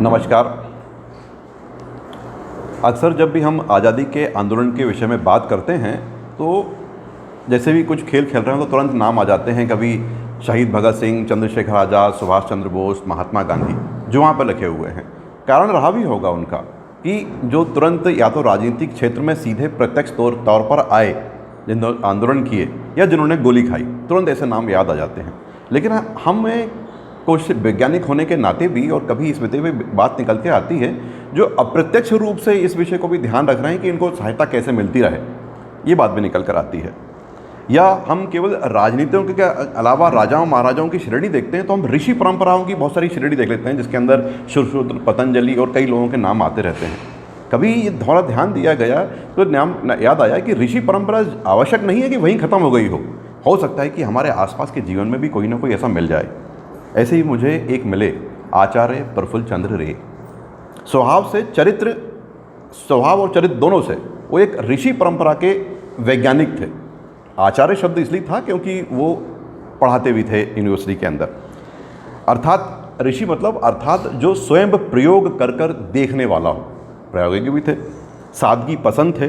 नमस्कार। अक्सर जब भी हम आज़ादी के आंदोलन के विषय में बात करते हैं तो जैसे भी कुछ खेल खेल रहे हैं तो तुरंत नाम आ जाते हैं। कभी शहीद भगत सिंह, चंद्रशेखर आज़ाद, सुभाष चंद्र बोस, महात्मा गांधी जो वहाँ पर लिखे हुए हैं। कारण रहा भी होगा उनका कि जो तुरंत या तो राजनीतिक क्षेत्र में सीधे प्रत्यक्ष तौर पर आए, जिन्होंने आंदोलन किए या जिन्होंने गोली खाई, तुरंत ऐसे नाम याद आ जाते हैं। लेकिन हमें कुछ वैज्ञानिक होने के नाते भी और कभी इस विषय में बात निकल के आती है जो अप्रत्यक्ष रूप से इस विषय को भी ध्यान रख रहे हैं कि इनको सहायता कैसे मिलती रहे, ये बात भी निकल कर आती है। या हम केवल राजनीतियों के अलावा राजाओं महाराजाओं की श्रेणी देखते हैं तो हम ऋषि परंपराओं की बहुत सारी श्रेणी देख लेते हैं, जिसके अंदर शुश्रुत, पतंजलि और कई लोगों के नाम आते रहते हैं। कभी ये थोड़ा ध्यान दिया गया तो नाम याद आया कि ऋषि परंपरा आवश्यक नहीं है कि वहीं ख़त्म हो गई हो सकता है कि हमारे आसपास के जीवन में भी कोई ना कोई ऐसा मिल जाए। ऐसे ही मुझे एक मिले आचार्य प्रफुल्ल चंद्र रे। स्वभाव और चरित्र दोनों से वो एक ऋषि परंपरा के वैज्ञानिक थे। आचार्य शब्द इसलिए था क्योंकि वो पढ़ाते भी थे यूनिवर्सिटी के अंदर। अर्थात ऋषि मतलब अर्थात जो स्वयं प्रयोग कर कर देखने वाला हो, प्रायोगिक भी थे, सादगी पसंद थे,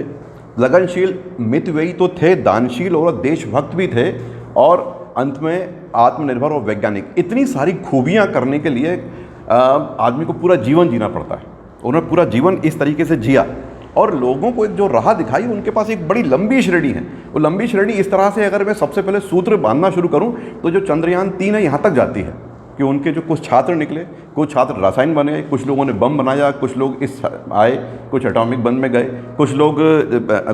लगनशील मितव्ययी तो थे, दानशील और देशभक्त भी थे, और अंत में आत्मनिर्भर और वैज्ञानिक। इतनी सारी खूबियां करने के लिए आदमी को पूरा जीवन जीना पड़ता है। उन्होंने पूरा जीवन इस तरीके से जिया और लोगों को एक जो राह दिखाई, उनके पास एक बड़ी लंबी श्रेणी है। वो लंबी श्रेणी इस तरह से, अगर मैं सबसे पहले सूत्र बांधना शुरू करूं तो जो चंद्रयान 3 है यहाँ तक जाती है कि उनके जो कुछ छात्र निकले, कुछ छात्र रसायन बने, कुछ लोगों ने बम बनाया, कुछ लोग इस आए, कुछ एटॉमिक बम में गए, कुछ लोग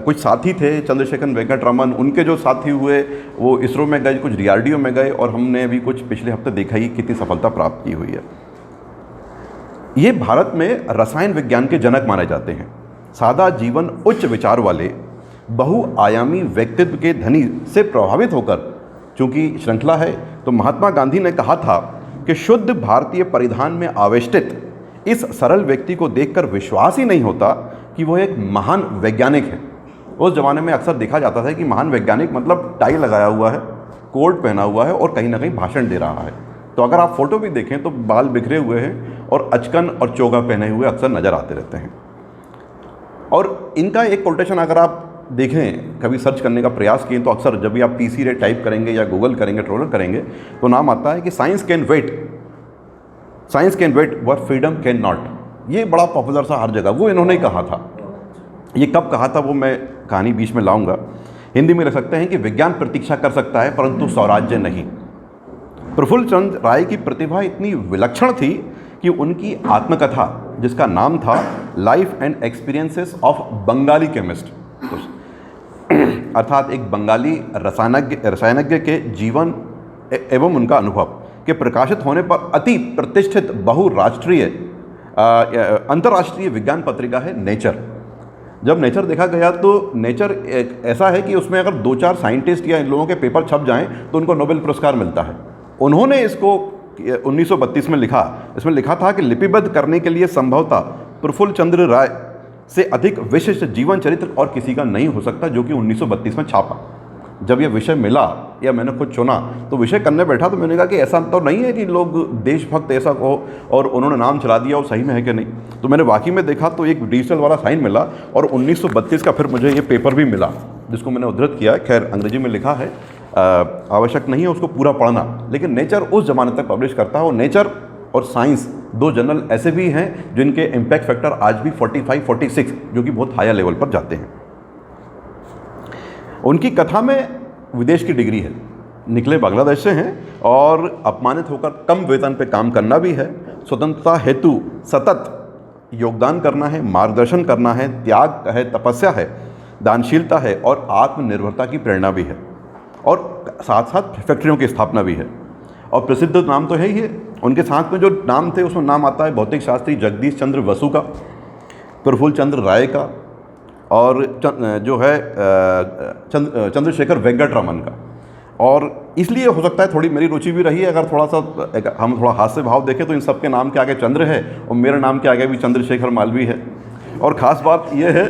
कुछ साथी थे चंद्रशेखर वेंकट रमन, उनके जो साथी हुए वो इसरो में गए, कुछ डीआरडीओ में गए, और हमने अभी कुछ पिछले हफ्ते देखा ही कितनी सफलता प्राप्त की हुई है। ये भारत में रसायन विज्ञान के जनक माने जाते हैं। सादा जीवन, उच्च विचार वाले, बहुआयामी व्यक्तित्व के धनी से प्रभावित होकर, चूंकि श्रृंखला है तो महात्मा गांधी ने कहा था कि शुद्ध भारतीय परिधान में आवेष्टित इस सरल व्यक्ति को देखकर विश्वास ही नहीं होता कि वो एक महान वैज्ञानिक है। उस जमाने में अक्सर देखा जाता था कि महान वैज्ञानिक मतलब टाई लगाया हुआ है, कोट पहना हुआ है और कहीं ना कहीं भाषण दे रहा है। तो अगर आप फोटो भी देखें तो बाल बिखरे हुए हैं और अचकन और चोगा पहने हुए अक्सर नज़र आते रहते हैं। और इनका एक कोटेशन अगर आप देखें, कभी सर्च करने का प्रयास किए तो अक्सर जब भी आप PC रे टाइप करेंगे या गूगल करेंगे, ट्रोलर करेंगे, तो नाम आता है कि science can wait but freedom can not. ये बड़ा पॉपुलर सा हर जगह, वो इन्होंने ही कहा था। ये कब कहा था वो मैं कहानी बीच में लाऊंगा। हिंदी में लिख सकते हैं कि विज्ञान प्रतीक्षा कर सकता है परंतु स्वराज्य नहीं। प्रफुल्ल चंद्र राय की प्रतिभा इतनी विलक्षण थी कि उनकी आत्मकथा, जिसका नाम था life and experiences of Bengali chemist, अर्थात एक बंगाली रसायनज्ञ के जीवन एवं उनका अनुभव के प्रकाशित होने पर अति प्रतिष्ठित बहुराष्ट्रीय अंतर्राष्ट्रीय विज्ञान पत्रिका है नेचर। जब नेचर देखा गया तो नेचर एक ऐसा है कि उसमें अगर 2-4 साइंटिस्ट या इन लोगों के पेपर छप जाएं तो उनको नोबेल पुरस्कार मिलता है। उन्होंने इसको 1932 में लिखा। इसमें लिखा था कि लिपिबद्ध करने के लिए संभवतः प्रफुल्ल चंद्र राय से अधिक विशिष्ट जीवन चरित्र और किसी का नहीं हो सकता, जो कि 1932 में छापा। जब यह विषय मिला या मैंने खुद चुना तो विषय करने बैठा तो मैंने कहा कि ऐसा तो नहीं है कि लोग देशभक्त ऐसा हो और उन्होंने नाम चला दिया, और सही में है कि नहीं। तो मैंने वाकई में देखा तो एक डिजिटल वाला साइन मिला और 1932 का फिर मुझे ये पेपर भी मिला, जिसको मैंने उद्धृत किया है। खैर अंग्रेजी में लिखा है, आवश्यक नहीं है उसको पूरा पढ़ना, लेकिन नेचर उस ज़माने तक पब्लिश करता है। और नेचर और साइंस 2 जर्नल ऐसे भी हैं जिनके इम्पैक्ट फैक्टर आज भी 45-46, जो कि बहुत हायर लेवल पर जाते हैं। उनकी कथा में विदेश की डिग्री है, निकले बांग्लादेश से हैं और अपमानित होकर कम वेतन पे काम करना भी है। स्वतंत्रता हेतु सतत योगदान करना है, मार्गदर्शन करना है, त्याग है, तपस्या है, दानशीलता है और आत्मनिर्भरता की प्रेरणा भी है, और साथ साथ फैक्ट्रियों की स्थापना भी है। और प्रसिद्ध नाम तो है ही है। उनके साथ में जो नाम थे उसमें नाम आता है भौतिक शास्त्री जगदीश चंद्र बसु का, प्रफुल्ल चंद्र राय का, और जो है चंद्रशेखर वेंकट रमन का। और इसलिए हो सकता है थोड़ी मेरी रुचि भी रही है, अगर थोड़ा सा हम थोड़ा हास्य भाव देखें तो इन सब के नाम के आगे चंद्र है और मेरे नाम के आगे भी चंद्रशेखर मालवीय है। और ख़ास बात ये है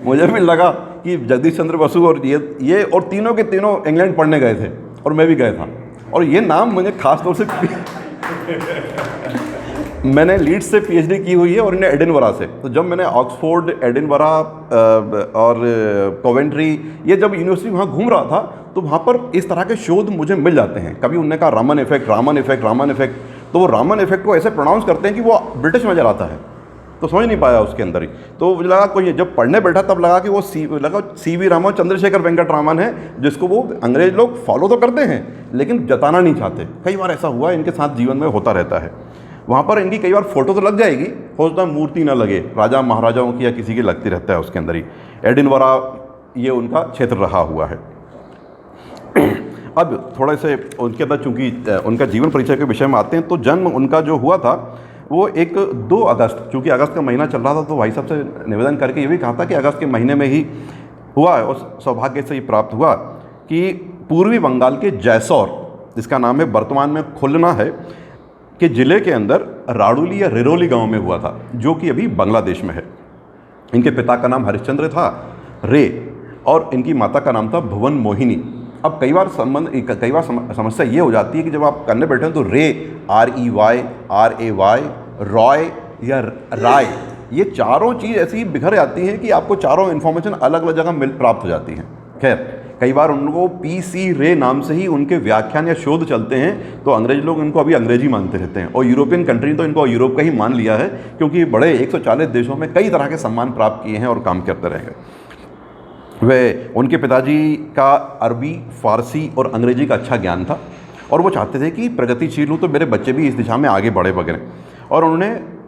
मुझे भी लगा कि जगदीश चंद्र बसु और ये और तीनों के तीनों इंग्लैंड पढ़ने गए थे और मैं भी गया था, और ये नाम मुझे ख़ास तौर से मैंने लीड्स से पीएचडी की हुई है और इन्हें एडिनबरा से। तो जब मैंने ऑक्सफोर्ड, एडिनबरा और कोवेंट्री, ये जब यूनिवर्सिटी वहाँ घूम रहा था तो वहाँ पर इस तरह के शोध मुझे मिल जाते हैं। कभी उन्होंने कहा Raman effect, Raman effect, Raman effect, तो वो रामन इफेक्ट को ऐसे प्रोनाउंस करते हैं कि वो ब्रिटिश में आता है, तो समझ नहीं पाया उसके अंदर ही। तो मुझे लगा कोई, जब पढ़ने बैठा तब लगा कि वो सीवी रामन, चंद्रशेखर वेंकट रामन है, जिसको वो अंग्रेज लोग फॉलो तो करते हैं लेकिन जताना नहीं चाहते। कई बार ऐसा हुआ, इनके साथ जीवन में होता रहता है। वहाँ पर इनकी कई बार फोटो तो लग जाएगी, हो सकता है मूर्ति ना लगे, राजा महाराजाओं की या किसी की लगती रहता है उसके अंदर ही। एडिनबरा ये उनका क्षेत्र रहा हुआ है। अब थोड़े से उनके अंदर चूँकि उनका जीवन परिचय के विषय में आते हैं, तो जन्म उनका जो हुआ था वो एक 2 अगस्त, चूँकि अगस्त का महीना चल रहा था, तो भाई साहब से निवेदन करके ये भी कहा था कि अगस्त के महीने में ही हुआ है। और सौभाग्य से ये प्राप्त हुआ कि पूर्वी बंगाल के जैसौर, जिसका नाम है वर्तमान में खुलना है, के ज़िले के अंदर राडुली या रिरोली गांव में हुआ था, जो कि अभी बांग्लादेश में है। इनके पिता का नाम हरिश्चंद्र था, रे, और इनकी माता का नाम था भुवन मोहिनी। अब कई बार समस्या ये हो जाती है कि जब आप करने बैठे हैं तो रे, REY, RAY, रॉय या राय, ये चारों चीज़ ऐसी बिखर जाती हैं कि आपको चारों इन्फॉर्मेशन अलग अलग जगह प्राप्त हो जाती हैं। खैर, कई बार उन लोगों को PC रे नाम से ही उनके व्याख्यान या शोध चलते हैं, तो अंग्रेज लोग इनको अभी अंग्रेजी मानते रहते हैं, और यूरोपियन कंट्री तो इनको यूरोप का ही मान लिया है, क्योंकि बड़े 140 देशों में कई तरह के सम्मान प्राप्त किए हैं और काम करते रहेंगे। वे, उनके पिताजी का अरबी, फारसी और अंग्रेजी का अच्छा ज्ञान था, और वो चाहते थे कि प्रगतिशील हूँ तो मेरे बच्चे भी इस दिशा में आगे बढ़े वगैरह। और उन्होंने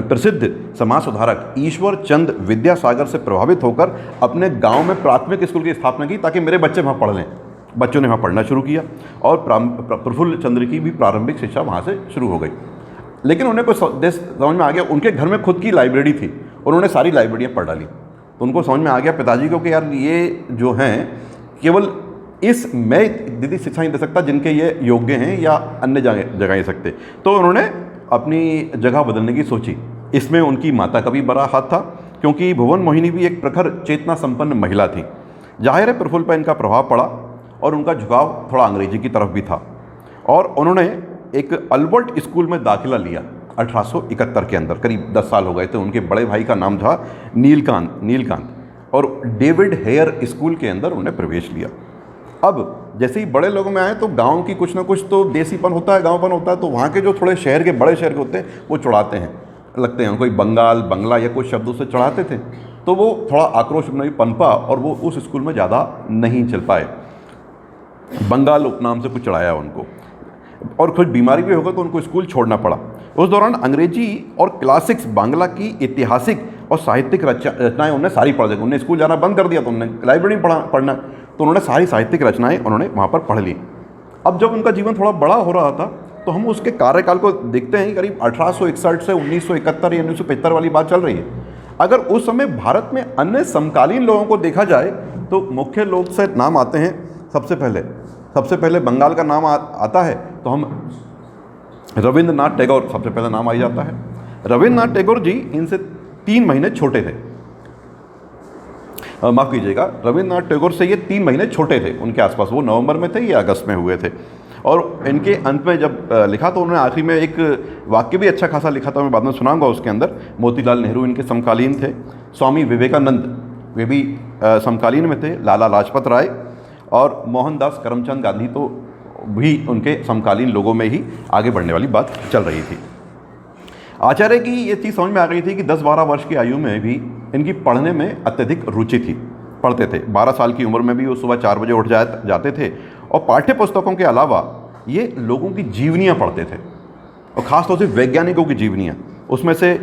प्रसिद्ध समाज सुधारक ईश्वर चंद विद्यासागर से प्रभावित होकर अपने गांव में प्राथमिक स्कूल की स्थापना की, ताकि मेरे बच्चे वहाँ पढ़ लें। बच्चों ने वहाँ पढ़ना शुरू किया, और प्रफुल्ल चंद्र की भी प्रारंभिक शिक्षा वहाँ से शुरू हो गई। लेकिन उन्हें कुछ समझ में आ गया, उनके घर में खुद की लाइब्रेरी थी, उन्होंने सारी लाइब्रेरियाँ पढ़ डाली। तो उनको समझ में आ गया पिताजी को कि यार ये जो हैं केवल इस मैं दीदी शिक्षा नहीं दे सकता जिनके ये योग्य हैं, या अन्य जगह ही सकते। तो उन्होंने अपनी जगह बदलने की सोची। इसमें उनकी माता का भी बड़ा हाथ था, क्योंकि भुवन मोहिनी भी एक प्रखर चेतना संपन्न महिला थी। जाहिर है प्रफुल्ल पर इनका प्रभाव पड़ा, और उनका झुकाव थोड़ा अंग्रेजी की तरफ भी था, और उन्होंने एक अल्बर्ट स्कूल में दाखिला लिया 1871 के अंदर। करीब 10 साल हो गए थे। उनके बड़े भाई का नाम था नीलकांत, और डेविड हेयर स्कूल के अंदर उन्होंने प्रवेश लिया। अब जैसे ही बड़े लोगों में आए तो गांव की कुछ ना कुछ तो देसीपन होता है, गांवपन होता है, तो वहाँ के जो थोड़े शहर के, बड़े शहर के होते हैं, वो चढ़ाते हैं, लगते हैं कोई बंगाल, बंगला या कुछ शब्दों से चढ़ाते थे, तो वो थोड़ा आक्रोश में पनपा, और वो उस स्कूल में ज़्यादा नहीं चल पाए। बंगाल उपनाम से कुछ चढ़ाया उनको, और कुछ बीमारी भी होगा तो उनको स्कूल छोड़ना पड़ा। उस दौरान अंग्रेजी और क्लासिक्स, बांग्ला की ऐतिहासिक और साहित्यिक रचनाएँ उन्होंने सारी पढ़ दी। उन्होंने स्कूल जाना बंद कर दिया, तो उन्होंने लाइब्रेरी में पढ़ना, तो उन्होंने सारी साहित्यिक रचनाएं उन्होंने वहाँ पर पढ़ ली। अब जब उनका जीवन थोड़ा बड़ा हो रहा था, तो हम उसके कार्यकाल को देखते हैं। करीब 1861 से 1971 या 1975 वाली बात चल रही है। अगर उस समय भारत में अन्य समकालीन लोगों को देखा जाए तो मुख्य लोग से नाम आते हैं। सबसे पहले बंगाल का नाम आता है, तो हम रविंद्रनाथ टैगोर सबसे पहले नाम आ जाता है। रविंद्रनाथ टैगोर जी इनसे 3 महीने छोटे थे, माफ़ कीजिएगा, रविंद्रनाथ टैगोर से ये 3 महीने छोटे थे उनके आसपास। वो नवंबर में थे, ये अगस्त में हुए थे। और इनके अंत में जब लिखा तो उन्होंने आखिरी में एक वाक्य भी अच्छा खासा लिखा था, मैं बाद में सुनाऊंगा उसके अंदर। मोतीलाल नेहरू इनके समकालीन थे, स्वामी विवेकानंद वे भी समकालीन में थे, लाला लाजपत राय और मोहनदास करमचंद गांधी तो भी उनके समकालीन लोगों में ही आगे बढ़ने वाली बात चल रही थी। आचार्य की ये चीज़ समझ में आ गई थी कि 10-12 वर्ष की आयु में भी इनकी पढ़ने में अत्यधिक रुचि थी, पढ़ते थे। 12 साल की उम्र में भी वो सुबह 4 बजे उठ जाते थे, और पाठ्य पुस्तकों के अलावा ये लोगों की जीवनियाँ पढ़ते थे, और ख़ासतौर से वैज्ञानिकों की जीवनियाँ। उसमें से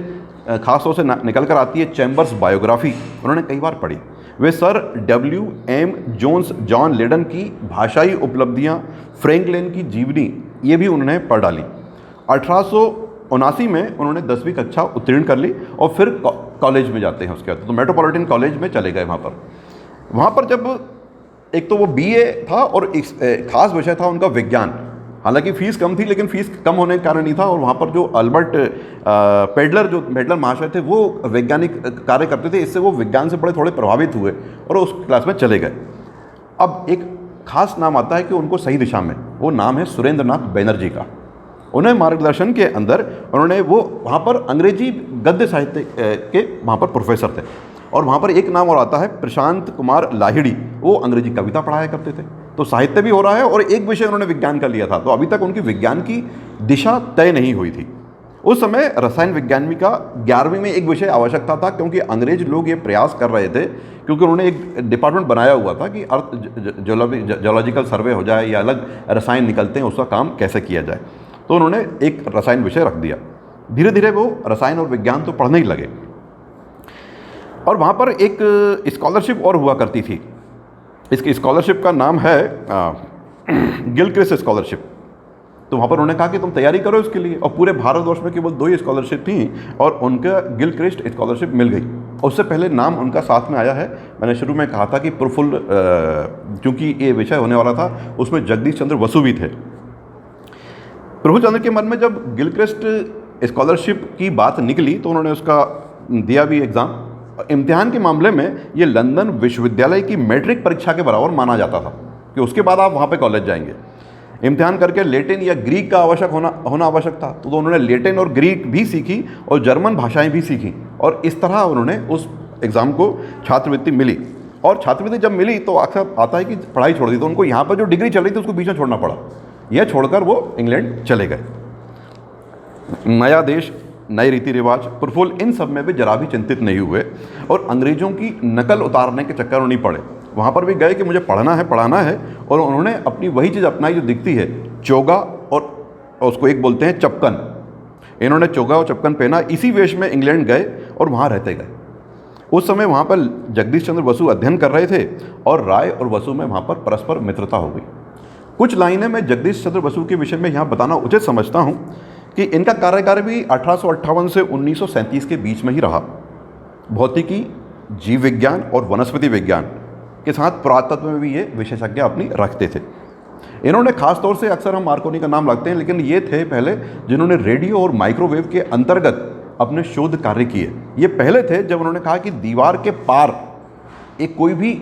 ख़ासतौर से निकल कर आती है चैम्बर्स बायोग्राफी, उन्होंने कई बार पढ़ी। वे sir WM Jones John Leyden की भाषाई उपलब्धियाँ, फ्रैंकलिन की जीवनी, ये भी उन्होंने पढ़ डाली। 1879 में उन्होंने 10वीं कक्षा उत्तीर्ण कर ली, और फिर कॉलेज में जाते हैं उसके बाद, तो मेट्रोपॉलिटन कॉलेज में चले गए। वहाँ पर जब एक तो वो BA था, और एक खास विषय था उनका विज्ञान। हालांकि फ़ीस कम थी, लेकिन फ़ीस कम होने के कारण नहीं था। और वहाँ पर जो अल्बर्ट पेडलर महाशय थे, वो वैज्ञानिक कार्य करते थे, इससे वो विज्ञान से बड़े थोड़े प्रभावित हुए और उस क्लास में चले गए। अब एक खास नाम आता है कि उनको सही दिशा में, वो नाम है सुरेंद्रनाथ बैनर्जी का। उन्हें मार्गदर्शन के अंदर उन्होंने वो वहाँ पर अंग्रेजी गद्य साहित्य के वहाँ पर प्रोफेसर थे। और वहाँ पर एक नाम और आता है प्रशांत कुमार लाहिड़ी, वो अंग्रेजी कविता पढ़ाया करते थे। तो साहित्य भी हो रहा है और एक विषय उन्होंने विज्ञान का लिया था। तो अभी तक उनकी विज्ञान की दिशा तय नहीं हुई थी। उस समय रसायन विज्ञान का 11वीं में एक विषय आवश्यकता था, क्योंकि अंग्रेज लोग ये प्रयास कर रहे थे, क्योंकि उन्होंने एक डिपार्टमेंट बनाया हुआ था कि अर्थ जोलॉजिकल सर्वे हो जाए या अलग रसायन निकलते हैं उसका काम कैसे किया जाए। तो उन्होंने एक रसायन विषय रख दिया। धीरे धीरे वो रसायन और विज्ञान तो पढ़ने ही लगे। और वहाँ पर एक स्कॉलरशिप और हुआ करती थी। इसकी स्कॉलरशिप का नाम है गिलक्रिस्ट स्कॉलरशिप। तो वहाँ पर उन्होंने कहा कि तुम तैयारी करो इसके लिए, और पूरे भारतवर्ष में केवल 2 ही स्कॉलरशिप थी और उनका गिलक्रिस्ट स्कॉलरशिप मिल गई। उससे पहले नाम उनका साथ में आया है। मैंने शुरू में कहा था कि प्रफुल्ल, क्योंकि ये विषय होने वाला था, उसमें जगदीश चंद्र बसु भी थे। प्रफुल्ल चंद्र के मन में जब गिलक्रिस्ट स्कॉलरशिप की बात निकली तो उन्होंने उसका दिया भी एग्ज़ाम। इम्तिहान के मामले में ये लंदन विश्वविद्यालय की मैट्रिक परीक्षा के बराबर माना जाता था कि उसके बाद आप वहाँ पे कॉलेज जाएंगे। इम्तिहान करके लेटिन या ग्रीक का होना आवश्यक था। तो उन्होंने लेटिन और ग्रीक भी सीखी और जर्मन भाषाएं भी सीखी, और इस तरह उन्होंने उस एग्ज़ाम को छात्रवृत्ति मिली। और छात्रवृत्ति जब मिली तो अक्सर आता है कि पढ़ाई छोड़ दी, तो उनको यहाँ पर जो डिग्री चल रही थी उसको बीच में छोड़ना पड़ा। यह छोड़कर वो इंग्लैंड चले गए। नया देश, नए रीति रिवाज, प्रफुल्ल इन सब में भी जरा भी चिंतित नहीं हुए और अंग्रेज़ों की नकल उतारने के चक्कर में नहीं पड़े। वहाँ पर भी गए कि मुझे पढ़ना है, पढ़ाना है, और उन्होंने अपनी वही चीज़ अपनाई जो दिखती है, चोगा और उसको एक बोलते हैं चपकन। इन्होंने चोगा और चपकन पहना, इसी वेश में इंग्लैंड गए और वहाँ रहते गए। उस समय वहाँ पर जगदीश चंद्र बसु अध्ययन कर रहे थे और राय और बसु में वहाँ पर परस्पर मित्रता हो गई। कुछ लाइनें मैं जगदीश चंद्र बसु के विषय में यहाँ बताना उचित समझता हूँ कि इनका कार्यकाल भी 1858 से 1937 के बीच में ही रहा। भौतिकी, जीव विज्ञान और वनस्पति विज्ञान के साथ पुरातत्व में भी ये विशेषज्ञ अपनी रखते थे। इन्होंने खास तौर से, अक्सर हम मार्कोनी का नाम लगते हैं, लेकिन ये थे पहले जिन्होंने रेडियो और माइक्रोवेव के अंतर्गत अपने शोध कार्य किए। ये पहले थे जब उन्होंने कहा कि दीवार के पार एक कोई भी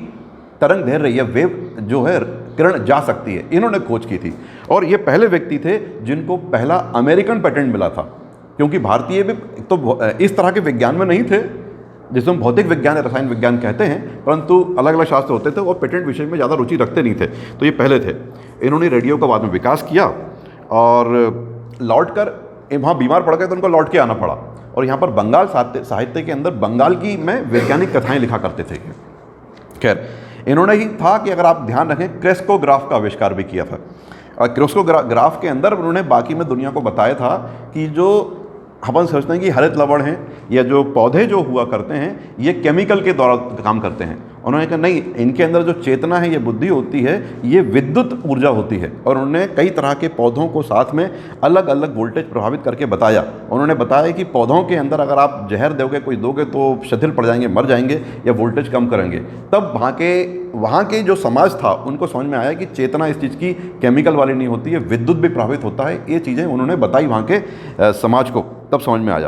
तरंग दैर्घ्य रही है, वेव जो है, किरण जा सकती है, इन्होंने खोज की थी। और ये पहले व्यक्ति थे जिनको पहला अमेरिकन पेटेंट मिला था, क्योंकि भारतीय भी तो इस तरह के विज्ञान में नहीं थे जिसे हम भौतिक विज्ञान या रसायन विज्ञान कहते हैं, परंतु अलग अलग शास्त्र होते थे और पेटेंट विषय में ज़्यादा रुचि रखते नहीं थे। तो ये पहले थे। इन्होंने रेडियो का बाद में विकास किया और लौट कर वहाँ बीमार पड़ गए तो उनको लौट के आना पड़ा। और यहाँ पर बंगाल साहित्य के अंदर बंगाल की में वैज्ञानिक कथाएँ लिखा करते थे। खैर, इन्होंने ही था कि अगर आप ध्यान रखें, क्रेस्कोग्राफ का आविष्कार भी किया था। और क्रेस्कोग्राफ के अंदर उन्होंने बाकी में दुनिया को बताया था कि जो अपन सोचते हैं कि हरित लवण हैं या जो पौधे जो हुआ करते हैं ये केमिकल के द्वारा काम करते हैं, उन्होंने कहा नहीं, इनके अंदर जो चेतना है, ये बुद्धि होती है, ये विद्युत ऊर्जा होती है। और उन्होंने कई तरह के पौधों को साथ में अलग अलग वोल्टेज प्रभावित करके बताया। उन्होंने बताया कि पौधों के अंदर अगर आप जहर दोगे, कोई दोगे तो शिथिल पड़ जाएंगे, मर जाएंगे या वोल्टेज कम करेंगे। तब वहाँ के जो समाज था उनको समझ में आया कि चेतना इस चीज़ की केमिकल वाली नहीं होती है, विद्युत भी प्रभावित होता है। ये चीज़ें उन्होंने बताई वहाँ के समाज को, तब समझ में आया।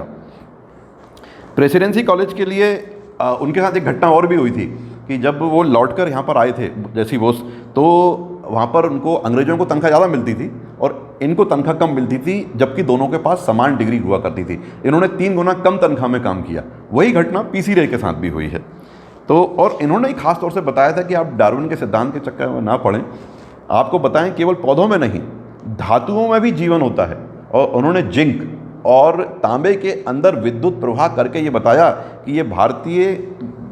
प्रेसिडेंसी कॉलेज के लिए उनके साथ एक घटना और भी हुई थी कि जब वो लौटकर यहाँ पर आए थे जैसी बोस, तो वहाँ पर उनको अंग्रेज़ों को तनख्वाह ज़्यादा मिलती थी और इनको तनख्वाह कम मिलती थी, जबकि दोनों के पास समान डिग्री हुआ करती थी। इन्होंने 3 गुना कम तनख्वाह में काम किया। वही घटना पीसी रे के साथ भी हुई है। तो और इन्होंने ही खास तौर से बताया था कि आप डार्विन के सिद्धांत के चक्कर में ना पड़ें, आपको बताएं केवल पौधों में नहीं, धातुओं में भी जीवन होता है। और उन्होंने जिंक और तांबे के अंदर विद्युत प्रवाह करके ये बताया कि ये भारतीय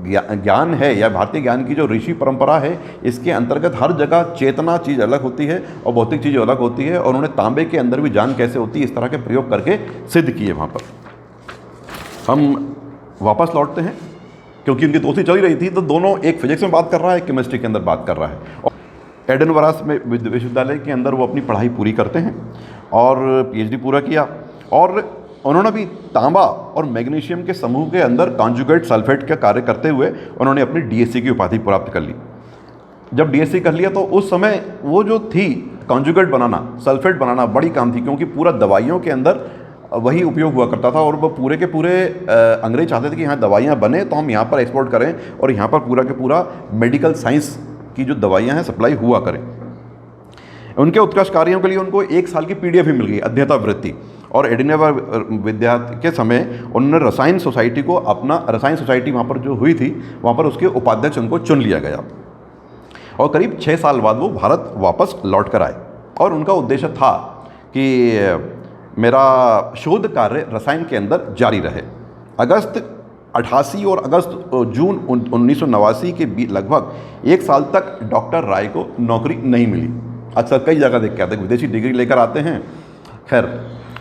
ज्ञान है या भारतीय ज्ञान की जो ऋषि परंपरा है, इसके अंतर्गत हर जगह चेतना चीज़ अलग होती है और भौतिक चीज़ अलग होती है। और उन्होंने तांबे के अंदर भी जान कैसे होती है, इस तरह के प्रयोग करके सिद्ध किए वहाँ पर। हम वापस लौटते हैं, क्योंकि उनकी दोस्ती चली रही थी, तो दोनों, एक फिजिक्स में बात कर रहा है, एक केमिस्ट्री के अंदर बात कर रहा है। और एडिनबरा में विश्वविद्यालय के अंदर वो अपनी पढ़ाई पूरी करते हैं और पीएचडी पूरा किया। और उन्होंने भी तांबा और मैग्नीशियम के समूह के अंदर कॉन्जुगेट सल्फेट का कार्य करते हुए उन्होंने अपनी डीएससी की उपाधि प्राप्त कर ली। जब डीएससी कर लिया तो उस समय वो जो थी कॉन्जुगेट बनाना, सल्फेट बनाना बड़ी काम थी, क्योंकि पूरा दवाइयों के अंदर वही उपयोग हुआ करता था। और वो पूरे के पूरे अंग्रेज चाहते थे कि यहाँ दवाइयाँ बने तो हम यहाँ पर एक्सपोर्ट करें और यहाँ पर पूरा के पूरा मेडिकल साइंस की जो दवाइयाँ हैं सप्लाई हुआ करें। उनके उत्कृष्ट कार्यों के लिए उनको 1 साल की PDF भी मिल गई, अध्येता वृत्ति। और एडिनबर्ग विद्यार्थी के समय उन्होंने रसायन सोसाइटी को अपना, रसायन सोसाइटी वहाँ पर जो हुई थी वहाँ पर उसके उपाध्यक्ष उनको चुन लिया गया। और करीब 6 साल बाद वो भारत वापस लौट कर आए और उनका उद्देश्य था कि मेरा शोध कार्य रसायन के अंदर जारी रहे। अगस्त 88 और जून 1989 के बीच लगभग 1 साल तक डॉक्टर राय को नौकरी नहीं मिली। अक्सर कई जगह देख के आते हैं विदेशी डिग्री लेकर आते हैं। खैर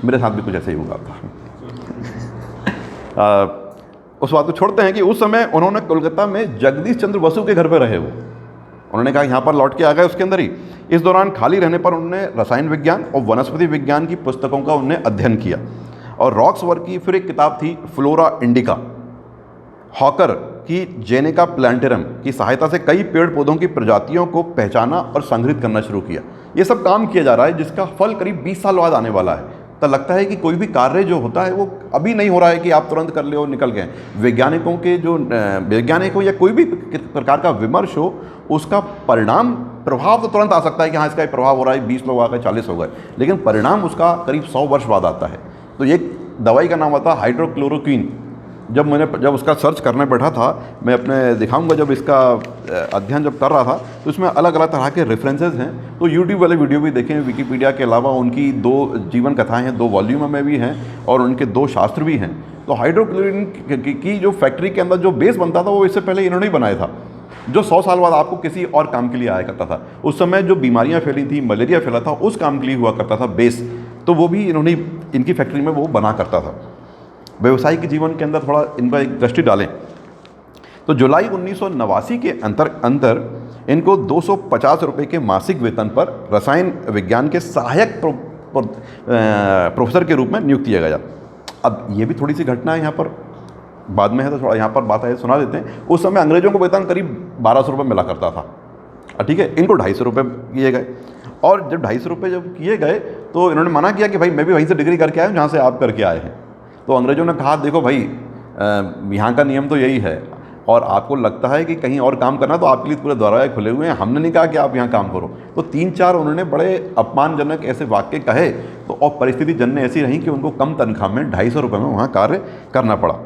मेरे साथ भी कुछ ऐसे ही हुआ था। उस बात को छोड़ते हैं कि उस समय उन्होंने कोलकाता में जगदीश चंद्र बसु के घर पर रहे। वो उन्होंने कहा यहाँ पर लौट के आ गए उसके अंदर ही। इस दौरान खाली रहने पर उन्होंने रसायन विज्ञान और वनस्पति विज्ञान की पुस्तकों का उन्होंने अध्ययन किया। और रॉक्सवर्थ की फिर एक किताब थी फ्लोरा इंडिका, हॉकर की जेनेका प्लांटेरम की सहायता से कई पेड़ पौधों की प्रजातियों को पहचाना और संग्रहित करना शुरू किया। ये सब काम किया जा रहा है जिसका फल करीब 20 साल बाद आने वाला है। तो लगता है कि कोई भी कार्य जो होता है वो अभी नहीं हो रहा है कि आप तुरंत कर ले और निकल गए। वैज्ञानिकों के जो वैज्ञानिक हो या कोई भी प्रकार का विमर्श हो, उसका परिणाम प्रभाव तो तुरंत आ सकता है कि हाँ इसका प्रभाव हो रहा है, 20 लोग आ गए, 40 हो गए, लेकिन परिणाम उसका करीब 100 वर्ष बाद आता है। तो एक दवाई का नाम आता है हाइड्रोक्लोरोक्विन। जब उसका सर्च करने बैठा था, मैं अपने दिखाऊंगा, जब इसका अध्ययन जब कर रहा था तो इसमें अलग अलग तरह के रेफरेंसेस हैं। तो यूट्यूब वाले वीडियो भी देखें, विकिपीडिया के अलावा उनकी 2 जीवन कथाएं हैं, 2 वॉल्यूम में भी हैं और उनके 2 शास्त्र भी हैं। तो हाइड्रोक्लोरिन की जो फैक्ट्री के अंदर जो बेस बनता था वो इससे पहले इन्होंने ही बनाया था, जो 100 साल बाद आपको किसी और काम के लिए आया करता था। उस समय जो बीमारियाँ फैली थी, मलेरिया फैला था, उस काम के लिए हुआ करता था बेस, तो वो भी इन्होंने इनकी फैक्ट्री में वो बना करता था। व्यवसायिक जीवन के अंदर थोड़ा इनका एक दृष्टि डालें तो जुलाई 1989 के अंतर इनको 250 रुपये के मासिक वेतन पर रसायन विज्ञान के सहायक प्रोफेसर के रूप में नियुक्त किया गया। अब ये भी थोड़ी सी घटना है यहाँ पर बाद में है, तो थोड़ा यहाँ पर बात है सुना देते हैं। उस समय अंग्रेजों को वेतन करीब 1200 रुपये मिला करता था, ठीक है। इनको 250 रुपये किए गए और जब 250 रुपये जब किए गए तो इन्होंने मना किया कि भाई मैं भी वहीं से डिग्री करके आया हूँ जहाँ से आप करके आए हैं। तो अंग्रेजों ने कहा देखो भाई, यहाँ का नियम तो यही है और आपको लगता है कि कहीं और काम करना तो आपके लिए पूरे दरवाजे खुले हुए हैं, हमने नहीं कहा कि आप यहाँ काम करो। तो 3-4 उन्होंने बड़े अपमानजनक ऐसे वाक्य कहे तो और परिस्थिति जनने ऐसी रही कि उनको कम तनख्वाह में 250 रुपये में वहाँ कार्य करना पड़ा।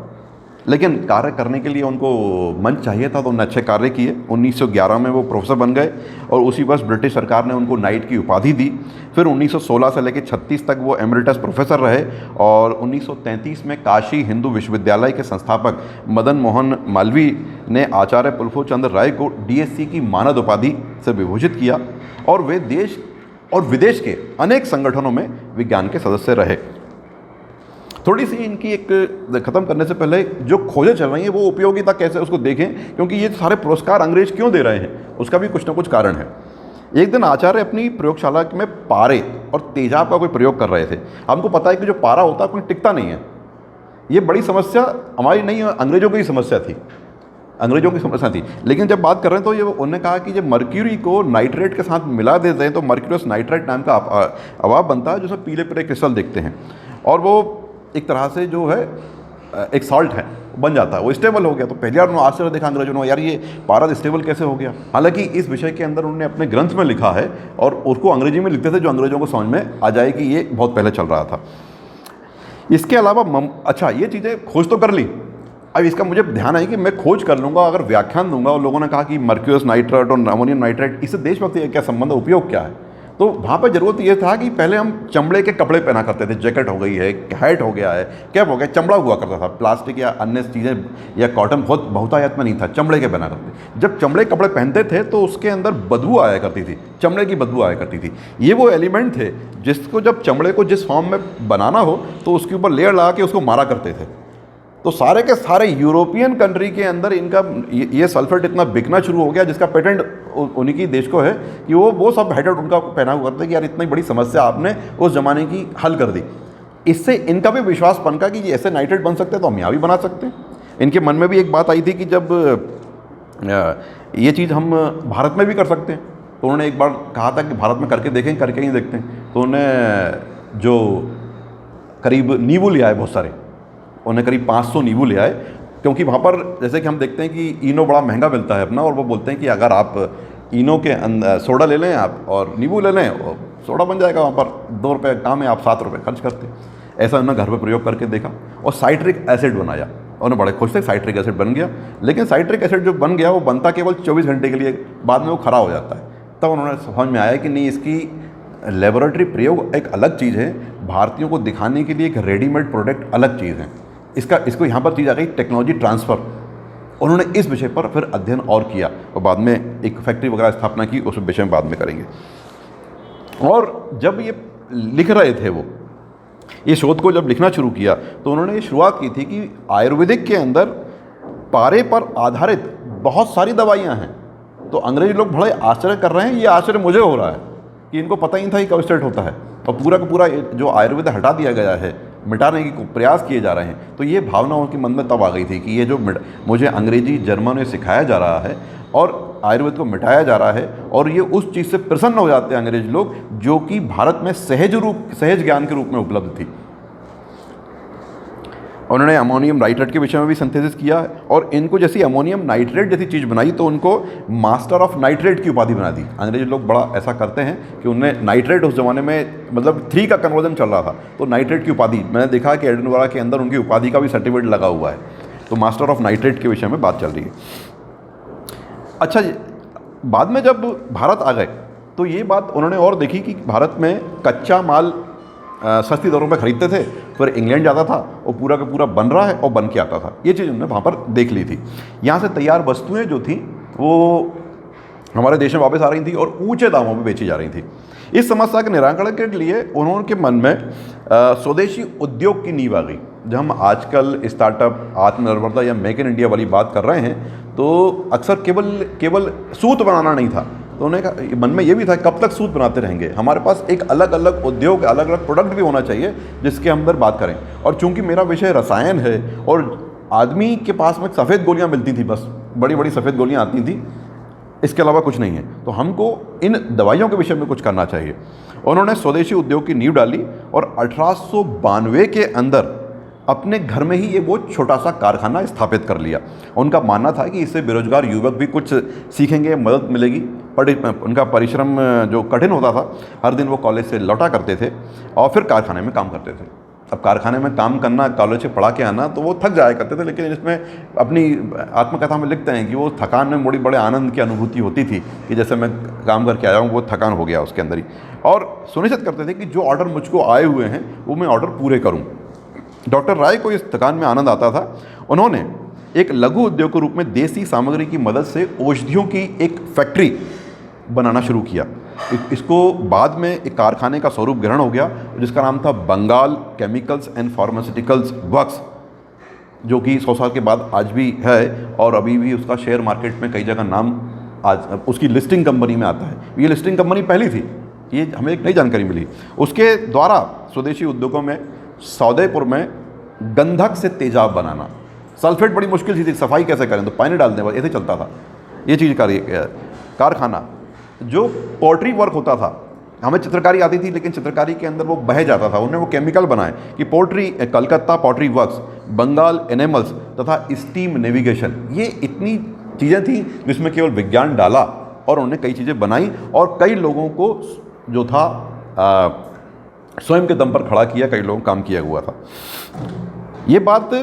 लेकिन कार्य करने के लिए उनको मंच चाहिए था तो उन्होंने अच्छे कार्य किए। 1911 में वो प्रोफेसर बन गए और उसी वर्ष ब्रिटिश सरकार ने उनको नाइट की उपाधि दी। फिर 1916 से लेकर 36 तक वो एमरिटस प्रोफेसर रहे और 1933 में काशी हिंदू विश्वविद्यालय के संस्थापक मदन मोहन मालवीय ने आचार्य पुलकोचंद्र राय को DSc की मानद उपाधि से विभूषित किया और वे देश और विदेश के अनेक संगठनों में विज्ञान के सदस्य रहे। थोड़ी सी इनकी एक ख़त्म करने से पहले जो खोजें चल रही हैं वो उपयोगिता कैसे उसको देखें, क्योंकि ये सारे पुरस्कार अंग्रेज क्यों दे रहे हैं उसका भी कुछ ना कुछ कारण है। एक दिन आचार्य अपनी प्रयोगशाला में पारे और तेजाब का कोई प्रयोग कर रहे थे। हमको पता है कि जो पारा होता है कोई टिकता नहीं है। ये बड़ी समस्या हमारी नहीं, अंग्रेजों की समस्या थी, अंग्रेजों की समस्या थी। लेकिन जब बात कर रहे हैं तो ये उन्होंने कहा कि जब मर्क्यूरी को नाइट्रेट के साथ मिला देते हैं तो मर्क्यूरस नाइट्रेट नाम का अवाब बनता है, जिसमें पीले पीले क्रिस्टल दिखते हैं और वो एक तरह से जो है एक सॉल्ट है बन जाता है, वो स्टेबल हो गया। तो पहली बार उन्होंने आश्चर्य देखा अंग्रेजों ने, यार ये पारा स्टेबल कैसे हो गया। हालांकि इस विषय के अंदर उन्होंने अपने ग्रंथ में लिखा है और उसको अंग्रेजी में लिखते थे जो अंग्रेजों को समझ में आ जाए कि ये बहुत पहले चल रहा था। इसके अलावा अच्छा ये चीज़ें खोज तो कर ली। अब इसका मुझे ध्यान है कि मैं खोज कर लूँगा, अगर व्याख्यान दूंगा और लोगों ने कहा कि मर्क्यूरस नाइट्रेट और अमोनियम नाइट्रेट, इससे देशभक्ति का क्या संबंध, उपयोग क्या है। तो वहाँ पर ज़रूरत ये था कि पहले हम चमड़े के कपड़े पहना करते थे, जैकेट हो गई है, हैट हो गया है, कैप हो गया, चमड़ा हुआ करता था। प्लास्टिक या अन्य चीज़ें या कॉटन बहुतायत में नहीं था, चमड़े के पहना करते। जब चमड़े के कपड़े पहनते थे तो उसके अंदर बदबू आया करती थी, चमड़े की बदबू आया करती थी। ये वो एलिमेंट थे जिसको जब चमड़े को जिस फॉर्म में बनाना हो तो उसके ऊपर लेयर लगा के उसको मारा करते थे। तो सारे के सारे यूरोपियन कंट्री के अंदर इनका ये सल्फेट इतना बिकना शुरू हो गया, जिसका पेटेंट उन्हीं की देश को है कि वो सब हेडेड उनका पहना हुआ करते कि यार इतनी बड़ी समस्या आपने उस ज़माने की हल कर दी। इससे इनका भी विश्वास बनका कि ऐसे नाइट्रेट बन सकते हैं तो हम यहाँ भी बना सकते हैं। इनके मन में भी एक बात आई थी कि जब ये चीज़ हम भारत में भी कर सकते हैं, तो उन्होंने एक बार कहा था कि भारत में करके देखें, करके ही देखते हैं। तो उन्होंने जो करीब नींबू ले आए बहुत सारे, उन्हें करीब 500 नींबू ले आए, क्योंकि वहाँ पर जैसे कि हम देखते हैं कि इनो बड़ा महंगा मिलता है अपना, और वो बोलते हैं कि अगर आप इनो के अंदर सोडा ले लें आप और नींबू ले लें और सोडा बन जाएगा। वहाँ पर 2 रुपये का काम है, आप 7 रुपये खर्च करते। ऐसा उन्होंने घर पर प्रयोग करके देखा और साइट्रिक एसिड बनाया। उन्हें बड़े खुश थे, साइट्रिक एसिड बन गया। लेकिन साइट्रिक एसिड जो बन गया वो बनता केवल 24 घंटे के लिए, बाद में वो ख़राब हो जाता है। तब उन्होंने समझ में आया कि नहीं, इसकी लेबोरेटरी प्रयोग एक अलग चीज़ है, भारतीयों को दिखाने के लिए एक रेडीमेड प्रोडक्ट अलग चीज़ है। इसको यहाँ पर चीज़ आ गई टेक्नोलॉजी ट्रांसफ़र। उन्होंने इस विषय पर फिर अध्ययन और किया और बाद में एक फैक्ट्री वगैरह स्थापना की, उस विषय में बाद में करेंगे। और जब ये लिख रहे थे, वो ये शोध को जब लिखना शुरू किया तो उन्होंने ये शुरुआत की थी कि आयुर्वेदिक के अंदर पारे पर आधारित बहुत सारी दवाइयाँ हैं। तो अंग्रेजी लोग बड़े आश्चर्य कर रहे हैं, ये आश्चर्य मुझे हो रहा है कि इनको पता ही नहीं था कि कब स्टार्ट होता है और पूरा का पूरा जो आयुर्वेद हटा दिया गया है, मिटाने की प्रयास किए जा रहे हैं। तो ये भावना उनके मन में तब आ गई थी कि ये जो मुझे अंग्रेजी जर्मन में सिखाया जा रहा है और आयुर्वेद को मिटाया जा रहा है, और ये उस चीज़ से प्रसन्न हो जाते हैं अंग्रेज लोग जो कि भारत में सहज ज्ञान के रूप में उपलब्ध थी। उन्होंने अमोनियम नाइट्रेट के विषय में भी सिंथेसिस किया और इनको जैसी अमोनियम नाइट्रेट जैसी चीज़ बनाई तो उनको मास्टर ऑफ नाइट्रेट की उपाधि बना दी। अंग्रेजी लोग बड़ा ऐसा करते हैं कि उन्हें नाइट्रेट उस ज़माने में मतलब 3 का कन्वर्जन चल रहा था, तो नाइट्रेट की उपाधि, मैंने देखा कि एडिनबरा के अंदर उनकी उपाधि का भी सर्टिफिकेट लगा हुआ है। तो मास्टर ऑफ नाइट्रेट के विषय में बात चल रही है। अच्छा, बाद में जब भारत आ गए तो ये बात उन्होंने और देखी कि भारत में कच्चा माल सस्ती दरों पर खरीदते थे, फिर इंग्लैंड जाता था और पूरा का पूरा बन रहा है और बन के आता था। ये चीज़ उन्होंने वहाँ पर देख ली थी। यहाँ से तैयार वस्तुएं जो थी वो हमारे देश में वापस आ रही थी और ऊंचे दामों में बेची जा रही थी। इस समस्या के निराकरण के लिए उन्होंने मन में स्वदेशी उद्योग की नींव आ गई। जब हम आजकल स्टार्टअप, आत्मनिर्भरता या मेक इन इंडिया वाली बात कर रहे हैं तो अक्सर केवल सूत बनाना नहीं था, तो उन्हें मन में ये भी था कब तक सूत बनाते रहेंगे, हमारे पास एक अलग अलग उद्योग, अलग अलग प्रोडक्ट भी होना चाहिए जिसके अंदर बात करें। और चूंकि मेरा विषय रसायन है और आदमी के पास में सफ़ेद गोलियां मिलती थी, बस बड़ी बड़ी सफ़ेद गोलियां आती थी, इसके अलावा कुछ नहीं है, तो हमको इन दवाइयों के विषय में कुछ करना चाहिए। उन्होंने स्वदेशी उद्योग की नींव डाली और 1892 के अंदर अपने घर में ही ये वो छोटा सा कारखाना स्थापित कर लिया। उनका मानना था कि इससे बेरोजगार युवक भी कुछ सीखेंगे, मदद मिलेगी। उनका परिश्रम जो कठिन होता था, हर दिन वो कॉलेज से लौटा करते थे और फिर कारखाने में काम करते थे। अब कारखाने में काम करना, कॉलेज से पढ़ा के आना, तो वो थक जाया करते थे, लेकिन इसमें अपनी आत्मकथा में लिखते हैं कि वो थकान में बड़े आनंद की अनुभूति होती थी कि जैसे मैं काम करके आया हूँ, वो थकान हो गया उसके अंदर ही। और सुनिश्चित करते थे कि जो ऑर्डर मुझको आए हुए हैं वो मैं ऑर्डर पूरे करूँ। डॉक्टर राय को इस थकान में आनंद आता था। उन्होंने एक लघु उद्योग के रूप में देसी सामग्री की मदद से औषधियों की एक फैक्ट्री बनाना शुरू किया। इसको बाद में एक कारखाने का स्वरूप ग्रहण हो गया जिसका नाम था Bengal chemicals and pharmaceuticals works, जो कि 100 साल के बाद आज भी है और अभी भी उसका शेयर मार्केट में कई जगह नाम आज उसकी लिस्टिंग कंपनी में आता है। ये लिस्टिंग कंपनी पहली थी, ये हमें एक नई जानकारी मिली। उसके द्वारा स्वदेशी उद्योगों में सौदेपुर में गंधक से तेजाब बनाना, सल्फेट बड़ी मुश्किल थी, सफाई कैसे करें, तो पानी डालने वाले ऐसे चलता था। ये चीज़ कारखाना जो पोट्री वर्क होता था, हमें चित्रकारी आती थी लेकिन चित्रकारी के अंदर वो बह जाता था, उन्होंने वो केमिकल बनाए कि pottery, Calcutta pottery works, Bengal enamels तथा स्टीम नेविगेशन, ये इतनी चीज़ें थी जिसमें केवल विज्ञान डाला और उन्होंने कई चीज़ें बनाई और कई लोगों को जो था स्वयं के दम पर खड़ा किया, कई लोगों काम किया हुआ था। ये बात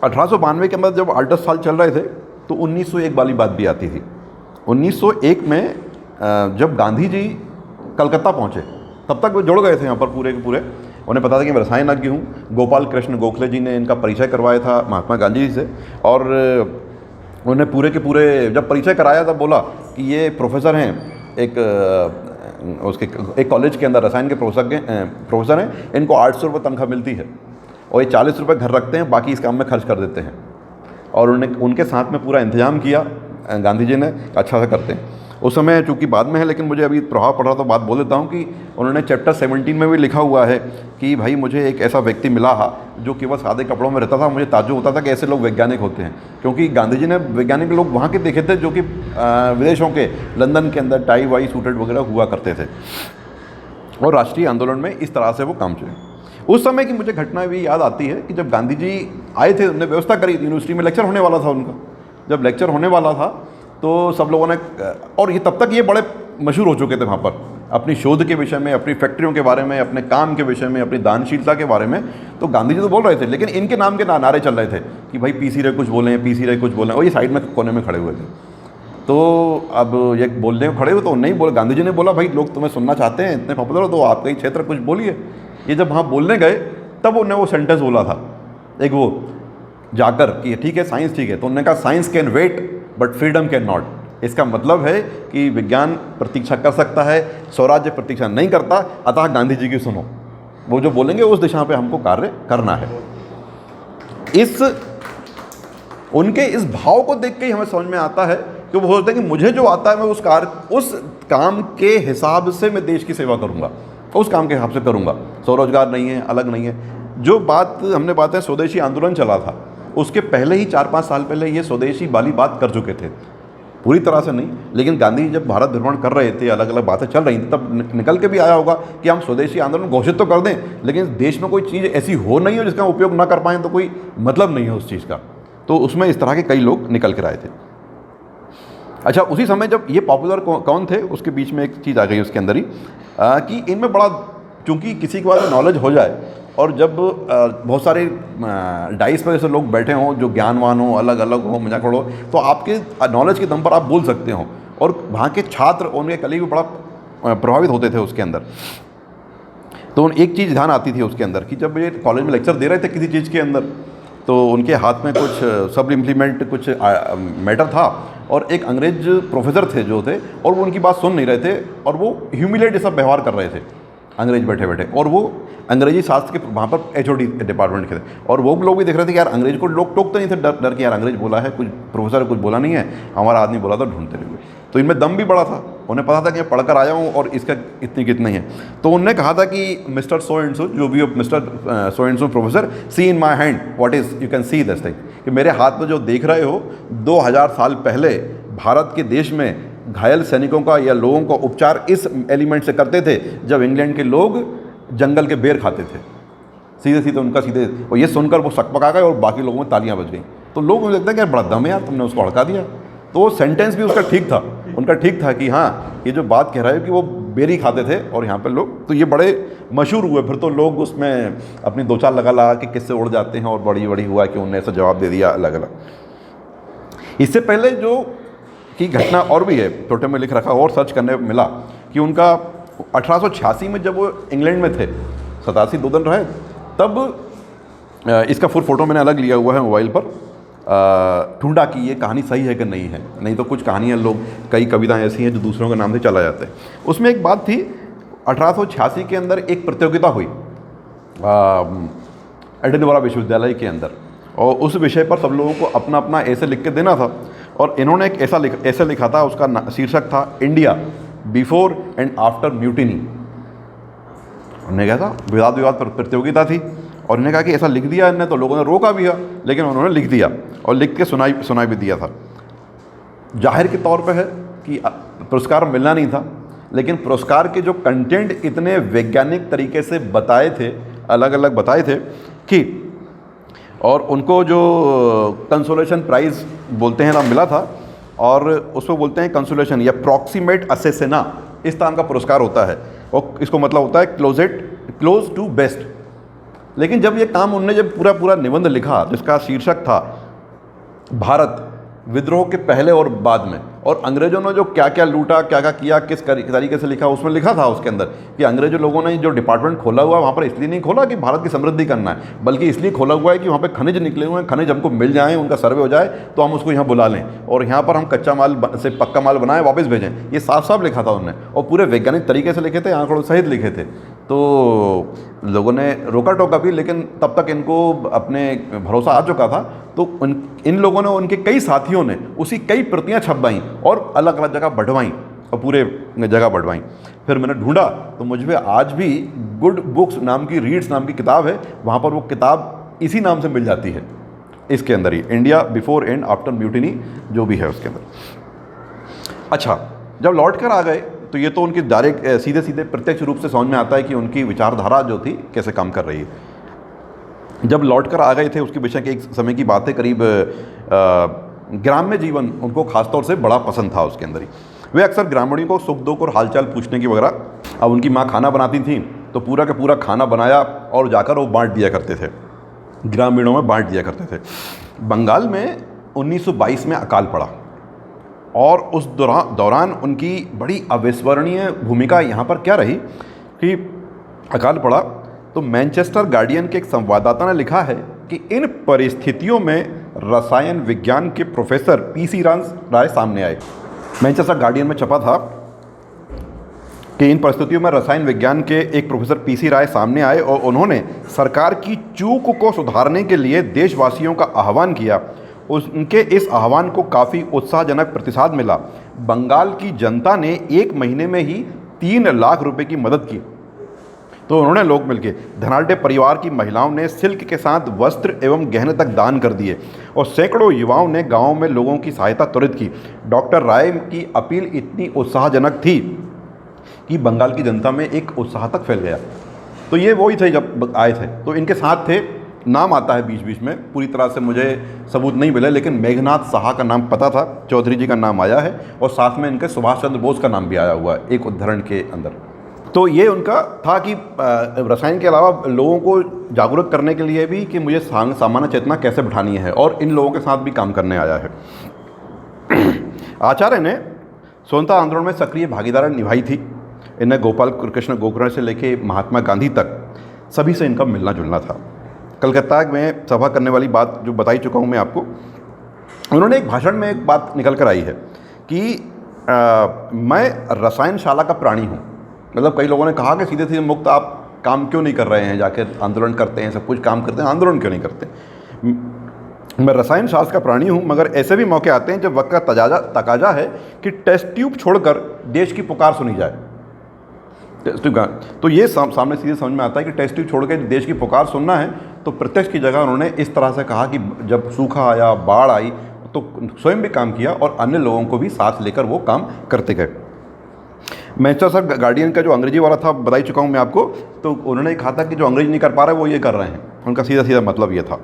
1892 के अंदर जब 8-10 साल चल रहे थे तो 1901 वाली बात भी आती थी। 1901 में जब गांधी जी कलकत्ता पहुंचे तब तक वो जुड़ गए थे यहाँ पर पूरे के पूरे। उन्हें पता था कि मैं रसायनज्ञ हूँ। गोपाल कृष्ण गोखले जी ने इनका परिचय करवाया था महात्मा गांधी जी से और उन्हें पूरे के पूरे जब परिचय कराया तब बोला कि ये प्रोफेसर हैं, एक कॉलेज के अंदर रसायन के प्रोफेसर हैं, इनको 800 रुपये तनख्वाह मिलती है और ये 40 रुपये घर रखते हैं, बाकी इस काम में खर्च कर देते हैं। और उनके साथ में पूरा इंतजाम किया गांधी जी ने, अच्छा सा करते हैं। उस समय चूँकि बाद में है लेकिन मुझे अभी प्रभाव पड़ रहा तो बात बोल देता हूँ कि उन्होंने चैप्टर 17 में भी लिखा हुआ है कि भाई मुझे एक ऐसा व्यक्ति मिला जो केवल सादे कपड़ों में रहता था, मुझे ताज्जुब होता था कि ऐसे लोग वैज्ञानिक होते हैं, क्योंकि गांधी जी ने वैज्ञानिक लोग वहाँ के देखे थे जो कि विदेशों के, लंदन के अंदर टाई वाई सूटेड वगैरह हुआ करते थे और राष्ट्रीय आंदोलन में इस तरह से वो काम चले। उस समय की मुझे घटना भी याद आती है कि जब गांधी जी आए थे, उन्होंने व्यवस्था करी, यूनिवर्सिटी में लेक्चर होने वाला था उनका। जब लेक्चर होने वाला था तो सब लोगों ने, और ये तब तक ये बड़े मशहूर हो चुके थे वहाँ पर अपनी शोध के विषय में, अपनी फैक्ट्रियों के बारे में, अपने काम के विषय में, अपनी दानशीलता के बारे में। तो गांधी जी तो बोल रहे थे, लेकिन इनके नाम के नारे चल रहे थे कि भाई पीसी रहे कुछ बोलें, पीसी रहे कुछ बोलें, और ये साइड में कोने में खड़े हुए थे। तो अब ये बोलने को खड़े हुए तो नहीं बोले, गांधी जी ने बोला भाई लोग तुम्हें सुनना चाहते हैं, इतने पॉपुलर हो तो आपका ही क्षेत्र कुछ बोलिए। ये जब वहाँ बोलने गए तब उन्होंने वो सेंटेंस बोला था एक, वो जाकर कि ठीक है साइंस ठीक है, तो उन्होंने कहा science can wait but freedom can not. इसका मतलब है कि विज्ञान प्रतीक्षा कर सकता है, स्वराज्य प्रतीक्षा नहीं करता, अतः गांधी जी की सुनो, वो जो बोलेंगे उस दिशा पे हमको कार्य करना है। उनके इस भाव को देख के ही हमें समझ में आता है कि वो सोचते हैं कि मुझे जो आता है मैं उस काम के हिसाब से मैं देश की सेवा करूंगा, उस काम के हिसाब से करूंगा, स्वरोजगार नहीं है, अलग नहीं है। जो बात हमने बात है स्वदेशी आंदोलन चला था, उसके पहले ही 4-5 साल पहले ये स्वदेशी वाली बात कर चुके थे, पूरी तरह से नहीं, लेकिन गांधी जी जब भारत भ्रमण कर रहे थे, अलग अलग बातें चल रही थी, तब निकल के भी आया होगा कि हम स्वदेशी आंदोलन घोषित तो कर दें, लेकिन देश में कोई चीज़ ऐसी हो नहीं हो जिसका उपयोग ना कर पाएँ तो कोई मतलब नहीं है उस चीज़ का। तो उसमें इस तरह के कई लोग निकल कर आए थे। अच्छा, उसी समय जब ये पॉपुलर कौन थे, उसके बीच में एक चीज़ आ गई उसके अंदर ही कि इनमें बड़ा, चूँकि किसी के पास नॉलेज हो जाए और जब बहुत सारे डाइस पर जैसे लोग बैठे हों जो ज्ञानवान हो, अलग अलग हो, मजाक हो, तो आपके नॉलेज के दम पर आप बोल सकते हो, और वहाँ के छात्र, उनके कलीग भी बड़ा प्रभावित होते थे उसके अंदर। तो एक चीज़ ध्यान आती थी उसके अंदर कि जब ये कॉलेज में लेक्चर दे रहे थे किसी चीज़ के अंदर, तो उनके हाथ में कुछ सब इम्प्लीमेंट कुछ मैटर था, और एक अंग्रेज प्रोफेसर थे जो थे, और वो उनकी बात सुन नहीं रहे थे, और वो ह्यूमिलेट जैसा व्यवहार कर रहे थे अंग्रेज बैठे बैठे, और वो अंग्रेजी शास्त्र के वहाँ पर HOD डिपार्टमेंट के थे, और वो लोग भी देख रहे थे कि यार अंग्रेज को लोग टोकते नहीं थे, डर के यार अंग्रेज बोला है, कुछ प्रोफेसर कुछ बोला नहीं है, हमारा आदमी बोला था, ढूंढते रहे। तो इनमें दम भी बड़ा था, उन्हें पता था कि मैं पढ़कर आया हूँ और इसका इतनी कितनी है। तो उन्होंने कहा था कि मिस्टर सो एंड सो, जो भी हो mister so and so professor, see in my hand what is you can see this thing, कि मेरे हाथ में जो देख रहे हो 2000 साल पहले भारत के देश में घायल सैनिकों का या लोगों का उपचार इस एलिमेंट से करते थे जब इंग्लैंड के लोग जंगल के बेर खाते थे। सीधे सीधे उनका सीधे, और ये सुनकर वो सकपका गए और बाकी लोगों में तालियां बज गई। तो लोग मुझे लगता है कि यार बड़ा दम है यार, तुमने उसको अड़का दिया। तो वो सेंटेंस भी उसका ठीक था, उनका ठीक था कि हाँ ये जो बात कह रहा है कि वो बेरी खाते थे और यहाँ पे लोग, तो ये बड़े मशहूर हुए। फिर तो लोग उसमें अपनी दो चार लगा कि किससे उड़ जाते हैं, और बड़ी बड़ी हुआ कि उन्होंने ऐसा जवाब दे दिया अलग अलग। इससे पहले जो की घटना और भी है, छोटे में लिख रखा और सर्च करने मिला कि उनका 1886 में जब वो इंग्लैंड में थे, 87 2 दिन रहे, तब इसका फुल फोटो मैंने अलग लिया हुआ है मोबाइल पर, ढूंढा कि ये कहानी सही है कि नहीं है। नहीं तो कुछ कहानियाँ लोग, कई कविताएं ऐसी हैं जो दूसरों के नाम से चला जाते हैं। उसमें एक बात थी, 1886 के अंदर एक प्रतियोगिता हुई एडिनबरा विश्वविद्यालय के अंदर, और उस विषय पर सब लोगों को अपना अपना ऐसे लिख के देना था, और इन्होंने एक ऐसा लिखा था, उसका शीर्षक था India before and after mutiny. उन्होंने कहा था विवाद पर प्रतियोगिता थी, और इन्होंने कहा कि ऐसा लिख दिया इन्होंने, तो लोगों ने रोका भी है, लेकिन उन्होंने लिख दिया और लिख के सुनाई भी दिया था। जाहिर के तौर पे है कि पुरस्कार मिलना नहीं था, लेकिन पुरस्कार के जो कंटेंट इतने वैज्ञानिक तरीके से बताए थे, अलग अलग बताए थे कि, और उनको जो कंसोलेशन प्राइज़ बोलते हैं ना मिला था, और उसको बोलते हैं कंसोलेशन या प्रॉक्सीमेट असेसिना, इस तरह का पुरस्कार होता है, और इसको मतलब होता है क्लोज टू बेस्ट। लेकिन जब ये काम उनने जब पूरा निबंध लिखा जिसका शीर्षक था भारत विद्रोह के पहले और बाद में, और अंग्रेजों ने जो क्या क्या लूटा, क्या क्या किया, किस तरीके से लिखा, उसमें लिखा था उसके अंदर कि अंग्रेजों लोगों ने जो डिपार्टमेंट खोला हुआ वहाँ पर इसलिए नहीं खोला कि भारत की समृद्धि करना है, बल्कि इसलिए खोला हुआ है कि वहाँ पे खनिज निकले हुए हैं, खनिज हमको मिल जाएँ, उनका सर्वे हो जाए तो हम उसको यहाँ बुला लें, और यहाँ पर हम कच्चा माल से पक्का माल बनाएं, वापस भेजें। ये साफ साफ लिखा था उन्होंने, और पूरे वैज्ञानिक तरीके से लिखे थे, आंकड़ों सहित लिखे थे। तो लोगों ने रोका टोका भी, लेकिन तब तक इनको अपने भरोसा आ चुका था। तो इन लोगों ने, उनके कई साथियों ने उसी कई प्रतियां छपवाईं और अलग अलग जगह बढ़वाईं, और पूरे जगह बढ़वाईं। फिर मैंने ढूंढा तो मुझ में आज भी गुड बुक्स नाम की, रीड्स नाम की किताब है, वहाँ पर वो किताब इसी नाम से मिल जाती है, इसके अंदर ही India before and after mutiny जो भी है उसके अंदर। अच्छा, जब लौट कर आ गए तो ये तो उनकी डायरेक्ट सीधे सीधे प्रत्यक्ष रूप से समझ में आता है कि उनकी विचारधारा जो थी कैसे काम कर रही है। जब लौट कर आ गए थे, उसके विषय के एक समय की बात है, करीब ग्राम्य जीवन उनको खासतौर से बड़ा पसंद था उसके अंदर ही। वे अक्सर ग्रामीणों को सुख दुख और हालचाल पूछने की वगैरह, अब उनकी माँ खाना बनाती थी तो पूरा का पूरा खाना बनाया और जाकर वो बांट दिया करते थे, ग्रामीणों में बांट दिया करते थे। बंगाल में 1922 में अकाल पड़ा और उस दौरान उनकी बड़ी अविस्मरणीय भूमिका यहाँ पर क्या रही कि अकाल पड़ा तो मैनचेस्टर गार्डियन के एक संवाददाता ने लिखा है कि इन परिस्थितियों में रसायन विज्ञान के प्रोफेसर पीसी राय सामने आए। मैनचेस्टर गार्डियन में छपा था कि इन परिस्थितियों में रसायन विज्ञान के एक प्रोफेसर पीसी राय सामने आए और उन्होंने सरकार की चूक को सुधारने के लिए देशवासियों का आह्वान किया। उनके इस आह्वान को काफ़ी उत्साहजनक प्रतिसाद मिला। बंगाल की जनता ने 1 महीने में ही 3 लाख रुपए की मदद की। तो उन्होंने लोग मिलकर धनाढ़ परिवार की महिलाओं ने सिल्क के साथ वस्त्र एवं गहने तक दान कर दिए और सैकड़ों युवाओं ने गाँव में लोगों की सहायता त्वरित की। डॉक्टर राय की अपील इतनी उत्साहजनक थी कि बंगाल की जनता में एक उत्साह तक फैल गया। तो ये वही थे जब आए थे, तो इनके साथ थे, नाम आता है बीच बीच में, पूरी तरह से मुझे सबूत नहीं मिले, लेकिन मेघनाथ साहा का नाम पता था, चौधरी जी का नाम आया है और साथ में इनके सुभाष चंद्र बोस का नाम भी आया हुआ है एक उद्धरण के अंदर। तो ये उनका था कि रसायन के अलावा लोगों को जागरूक करने के लिए भी कि मुझे सामान्य चेतना कैसे बिठानी है, और इन लोगों के साथ भी काम करने आया है। आचार्य ने स्वतंत्रता आंदोलन में सक्रिय भागीदारी निभाई थी। इन्हें गोपाल कृष्ण गोखले से लेके महात्मा गांधी तक सभी से इनका मिलना जुलना था। कलकत्ता में सभा करने वाली बात जो बताई चुका हूँ मैं आपको, उन्होंने एक भाषण में एक बात निकल कर आई है कि मैं रसायन शाला का प्राणी हूँ। मतलब कई लोगों ने कहा कि सीधे सीधे मुक्त आप काम क्यों नहीं कर रहे हैं, जाकर आंदोलन करते हैं, सब कुछ काम करते हैं, आंदोलन क्यों नहीं करते। मैं रसायन शास्त्र का प्राणी हूँ, मगर ऐसे भी मौके आते हैं जब वक्त का तकाजा है कि टेस्ट ट्यूब छोड़कर देश की पुकार सुनी जाए। टेस्ट ट्यूब, तो ये सामने सीधे समझ में आता है कि टेस्ट ट्यूब छोड़ के देश की पुकार सुनना है, तो प्रत्यक्ष की जगह उन्होंने इस तरह से कहा कि जब सूखा आया, बाढ़ आई, तो स्वयं भी काम किया और अन्य लोगों को भी साथ लेकर वो काम करते गए। मैनचेस्टर गार्डियन का जो अंग्रेजी वाला था बताई चुका हूँ मैं आपको, तो उन्होंने कहा था कि जो अंग्रेजी नहीं कर पा रहे वो ये कर रहे हैं। उनका सीधा सीधा मतलब ये था।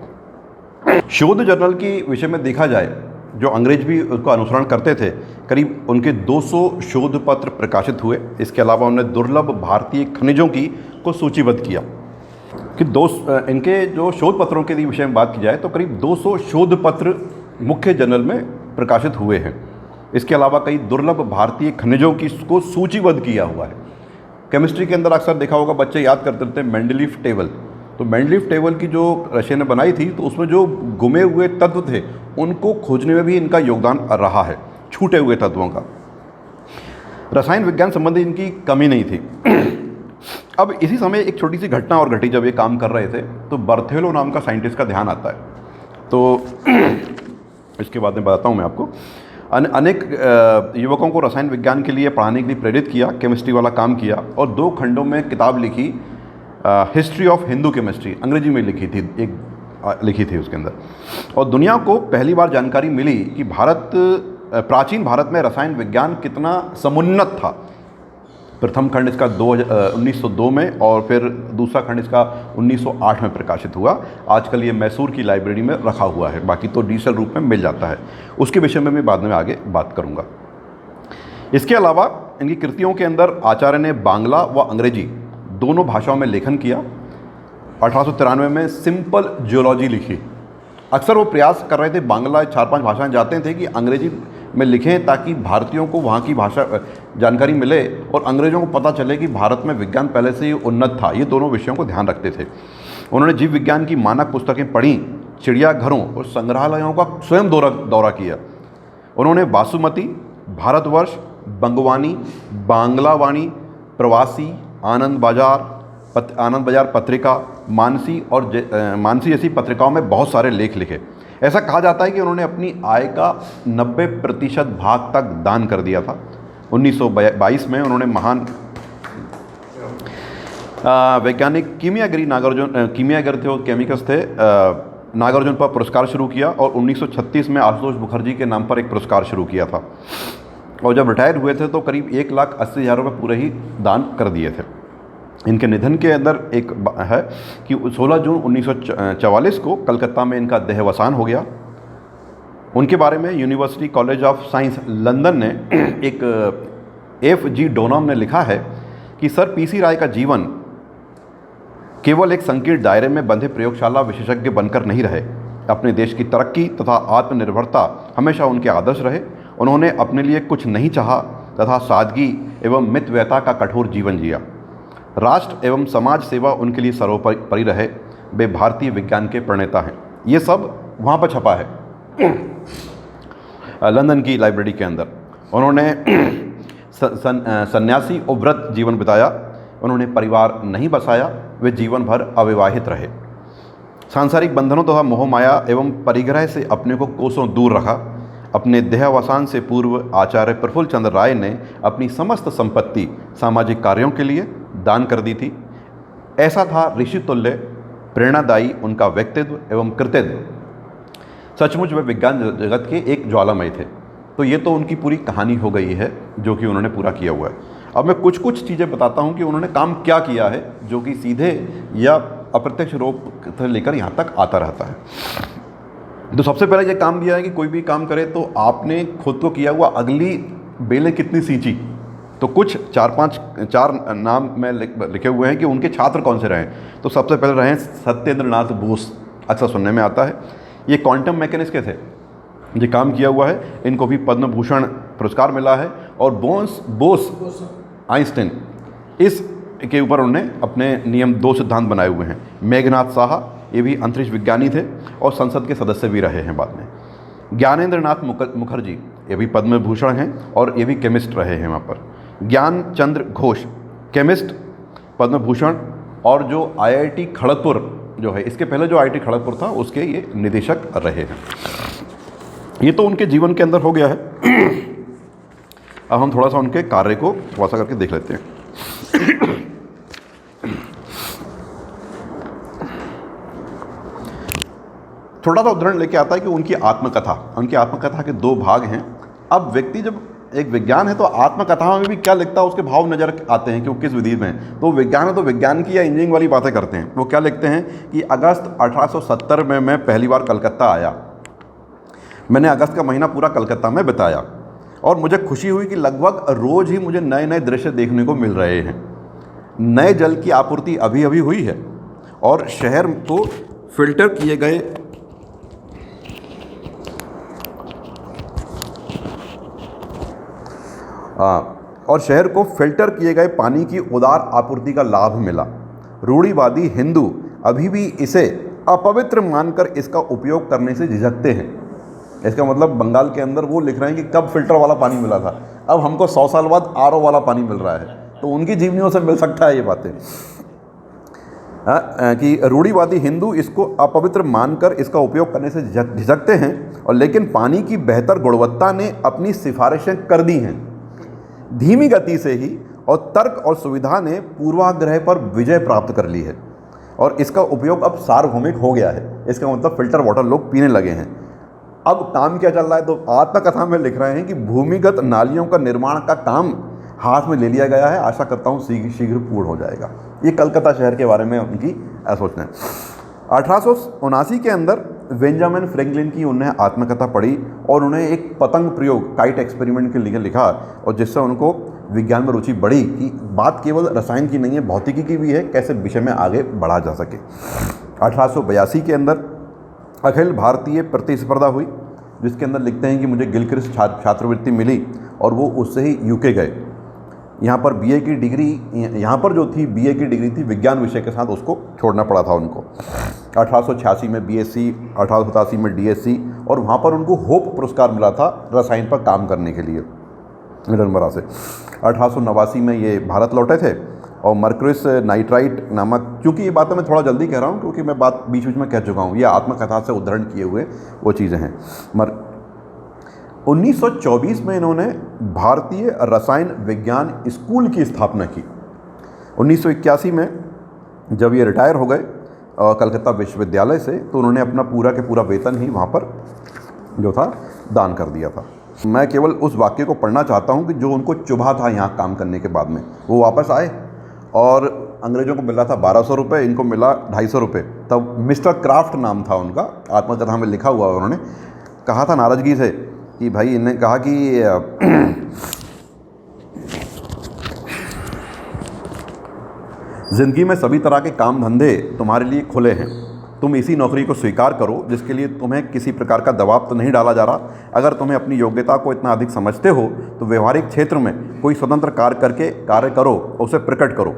शोध जर्नल की विषय में देखा जाए, जो अंग्रेज भी उसको अनुसरण करते थे, करीब उनके 200 शोध पत्र प्रकाशित हुए। इसके अलावा उन्होंने दुर्लभ भारतीय खनिजों को सूचीबद्ध किया कि इनके जो शोध पत्रों के विषय में बात की जाए तो करीब 200 शोध पत्र मुख्य जर्नल में प्रकाशित हुए हैं। इसके अलावा कई दुर्लभ भारतीय खनिजों को सूचीबद्ध किया हुआ है। केमिस्ट्री के अंदर अक्सर देखा होगा, बच्चे याद करते थे मेंडलीफ टेबल। तो मेंडलीफ टेबल की जो रशिया ने बनाई थी, तो उसमें जो गुमे हुए तत्व थे उनको खोजने में भी इनका योगदान रहा है, छूटे हुए तत्वों का। रसायन विज्ञान संबंधी इनकी कमी नहीं थी। अब इसी समय एक छोटी सी घटना और घटी। जब ये काम कर रहे थे तो बर्थेलो नाम का साइंटिस्ट का ध्यान आता है। तो इसके बाद में बताता हूँ मैं आपको। अनेक युवकों को रसायन विज्ञान के लिए पढ़ाने के लिए प्रेरित किया, केमिस्ट्री वाला काम किया और 2 खंडों में किताब लिखी, हिस्ट्री ऑफ हिंदू केमिस्ट्री, अंग्रेजी में लिखी थी उसके अंदर। और दुनिया को पहली बार जानकारी मिली कि प्राचीन भारत में रसायन विज्ञान कितना समुन्नत था। प्रथम खंड इसका 1902 में और फिर दूसरा खंड इसका 1908 में प्रकाशित हुआ। आजकल ये मैसूर की लाइब्रेरी में रखा हुआ है, बाकी तो डिजिटल रूप में मिल जाता है। उसके विषय में मैं बाद में आगे बात करूँगा। इसके अलावा इनकी कृतियों के अंदर आचार्य ने बांग्ला व अंग्रेजी दोनों भाषाओं में लेखन किया। 1893 में सिंपल जियोलॉजी लिखी। अक्सर वो प्रयास कर रहे थे, बांग्ला 4-5 भाषाएं जाते थे कि अंग्रेजी में लिखें ताकि भारतीयों को वहाँ की भाषा जानकारी मिले और अंग्रेज़ों को पता चले कि भारत में विज्ञान पहले से ही उन्नत था। ये दोनों विषयों को ध्यान रखते थे। उन्होंने जीव विज्ञान की मानक पुस्तकें पढ़ी, चिड़ियाघरों और संग्रहालयों का स्वयं दौरा किया। उन्होंने वासुमती, भारतवर्ष, बंगवानी, बांग्लावाणी, प्रवासी, आनंद बाजार पत्रिका, मानसी जैसी पत्रिकाओं में बहुत सारे लेख लिखे। ऐसा कहा जाता है कि उन्होंने अपनी आय का 90% भाग तक दान कर दिया था। 1922 में उन्होंने महान वैज्ञानिक कीमियागर थे, वो केमिकल्स थे, नागार्जुन पर पुरस्कार शुरू किया और 1936 में आशुतोष मुखर्जी के नाम पर एक पुरस्कार शुरू किया था। और जब रिटायर हुए थे तो करीब 1,80,000 रुपये पूरे ही दान कर दिए थे। इनके निधन के अंदर एक है कि 16 जून 1944 को कलकत्ता में इनका देहावसान हो गया। उनके बारे में university college of science London ने एक F.G. डोनम ने लिखा है कि सर P.C. राय का जीवन केवल एक संकीर्ण दायरे में बंधे प्रयोगशाला विशेषज्ञ बनकर नहीं रहे। अपने देश की तरक्की तथा आत्मनिर्भरता हमेशा उनके आदर्श रहे। उन्होंने अपने लिए कुछ नहीं चाहा तथा सादगी एवं मितव्ययता का कठोर जीवन जिया। राष्ट्र एवं समाज सेवा उनके लिए सर्वोपरि रहे। वे भारतीय विज्ञान के प्रणेता हैं। ये सब वहाँ पर छपा है लंदन की लाइब्रेरी के अंदर। उन्होंने सन्यासी उव्रत जीवन बिताया। उन्होंने परिवार नहीं बसाया। वे जीवन भर अविवाहित रहे। सांसारिक बंधनों तथा मोह माया एवं परिग्रह से अपने को कोसों दूर रखा। अपने देहावसान से पूर्व आचार्य प्रफुल्ल चंद्र राय ने अपनी समस्त संपत्ति सामाजिक कार्यों के लिए दान कर दी थी। ऐसा था ऋषि तुल्य प्रेरणादायी उनका व्यक्तित्व एवं कृतित्व। सचमुच वे विज्ञान जगत के एक ज्वालामय थे। तो ये तो उनकी पूरी कहानी हो गई है जो कि उन्होंने पूरा किया हुआ है। अब मैं कुछ कुछ चीज़ें बताता हूँ कि उन्होंने काम क्या किया है जो कि सीधे या अप्रत्यक्ष रूप से लेकर यहाँ तक आता रहता है। तो सबसे पहले ये काम दिया है कि कोई भी काम करे तो आपने खुद को किया हुआ अगली बेलें कितनी सींची। तो कुछ चार नाम में लिखे हुए हैं कि उनके छात्र कौन से रहे। तो सबसे पहले रहे सत्येंद्र नाथ बोस, अक्सर सुनने में आता है। ये क्वांटम मैकेनिक्स के थे, ये काम किया हुआ है। इनको भी पद्म भूषण पुरस्कार मिला है। और बोस आइंस्टीन, इस के ऊपर उन्होंने अपने नियम 2 सिद्धांत बनाए हुए हैं। मेघनाथ साहा, ये भी अंतरिक्ष विज्ञानी थे और संसद के सदस्य भी रहे हैं बाद में। ज्ञानेंद्र नाथ मुखर्जी, ये भी पद्म भूषण हैं और ये भी केमिस्ट रहे हैं वहाँ पर। ज्ञान चंद्र घोष, केमिस्ट, पद्म भूषण। और जो IIT खड़गपुर जो है, इसके पहले जो IIT खड़गपुर था उसके ये निदेशक रहे हैं। ये तो उनके जीवन के अंदर हो गया है। अब हम थोड़ा सा उनके कार्य को थोड़ा सा करके देख लेते हैं। थोड़ा सा उदाहरण लेके आता है कि उनकी आत्मकथा के 2 भाग हैं। अब व्यक्ति जब एक विज्ञान है तो आत्मकथा में भी क्या लिखता है उसके भाव नज़र आते हैं कि वो किस विधि में। तो विज्ञान है तो विज्ञान की या इंजीनियरिंग वाली बातें करते हैं। वो क्या लिखते हैं कि अगस्त 1870 में मैं पहली बार कलकत्ता आया। मैंने अगस्त का महीना पूरा कलकत्ता में बिताया और मुझे खुशी हुई कि लगभग रोज़ ही मुझे नए नए दृश्य देखने को मिल रहे हैं। नए जल की आपूर्ति अभी अभी हुई है और शहर को फिल्टर किए गए पानी की उदार आपूर्ति का लाभ मिला। रूढ़िवादी हिंदू अभी भी इसे अपवित्र मानकर इसका उपयोग करने से झिझकते हैं। इसका मतलब बंगाल के अंदर वो लिख रहे हैं कि कब फिल्टर वाला पानी मिला था, अब हमको 100 साल बाद RO वाला पानी मिल रहा है। तो उनकी जीवनियों से मिल सकता है ये बातें कि रूढ़िवादी हिंदू इसको अपवित्र मानकर इसका उपयोग करने से झिझकते हैं और लेकिन पानी की बेहतर गुणवत्ता ने अपनी सिफारिशें कर दी हैं। धीमी गति से ही और तर्क और सुविधा ने पूर्वाग्रह पर विजय प्राप्त कर ली है और इसका उपयोग अब सार्वभौमिक हो गया है। इसका मतलब फिल्टर वाटर लोग पीने लगे हैं। अब काम क्या चल रहा है, तो आत्मकथा में लिख रहे हैं कि भूमिगत नालियों का निर्माण का काम हाथ में ले लिया गया है। आशा करता हूँ शीघ्र पूर्ण हो जाएगा। ये कलकत्ता शहर के बारे में उनकी सोचना है। 1879 के अंदर बेंजामिन फ्रैंकलिन की उन्हें आत्मकथा पढ़ी और उन्हें एक पतंग प्रयोग काइट एक्सपेरिमेंट के लिए लिखा और जिससे उनको विज्ञान में रुचि बढ़ी कि बात केवल रसायन की नहीं है, भौतिकी की भी है, कैसे विषय में आगे बढ़ा जा सके। 1882 के अंदर अखिल भारतीय प्रतिस्पर्धा हुई जिसके अंदर लिखते हैं कि मुझे गिलक्रिस्ट छात्रवृत्ति मिली और वो उससे ही UK गए। यहाँ पर BA की डिग्री, यहाँ पर जो थी BA की डिग्री थी विज्ञान विषय के साथ, उसको छोड़ना पड़ा था उनको। 1886 में BSc, 1887 में DSc और वहाँ पर उनको होप पुरस्कार मिला था रसायन पर काम करने के लिए एडिनबरा से। 1889 में ये भारत लौटे थे और मर्क्यूरियस नाइट्राइट नामक, क्योंकि ये बातें मैं थोड़ा जल्दी कह रहा हूँ क्योंकि मैं बात बीच बीच में कह चुका हूँ, ये आत्मकथा से उद्धरण किए हुए वो चीज़ें हैं। 1924 में इन्होंने भारतीय रसायन विज्ञान स्कूल की स्थापना की। 1981 में जब ये रिटायर हो गए कलकत्ता विश्वविद्यालय से, तो उन्होंने अपना पूरा के पूरा वेतन ही वहाँ पर जो था दान कर दिया था। मैं केवल उस वाक्य को पढ़ना चाहता हूँ कि जो उनको चुभा था यहाँ काम करने के बाद में। वो वापस आए और अंग्रेज़ों को मिला था 1200 रुपये, इनको मिला 250 रुपये। तब मिस्टर क्राफ्ट नाम था उनका, आत्मकथा में लिखा हुआ उन्होंने। कहा था नाराज़गी से कि भाई इन्हें कहा कि ज़िंदगी में सभी तरह के काम धंधे तुम्हारे लिए खुले हैं, तुम इसी नौकरी को स्वीकार करो जिसके लिए तुम्हें किसी प्रकार का दबाव तो नहीं डाला जा रहा। अगर तुम्हें अपनी योग्यता को इतना अधिक समझते हो तो व्यवहारिक क्षेत्र में कोई स्वतंत्र कार्य करो, उसे प्रकट करो।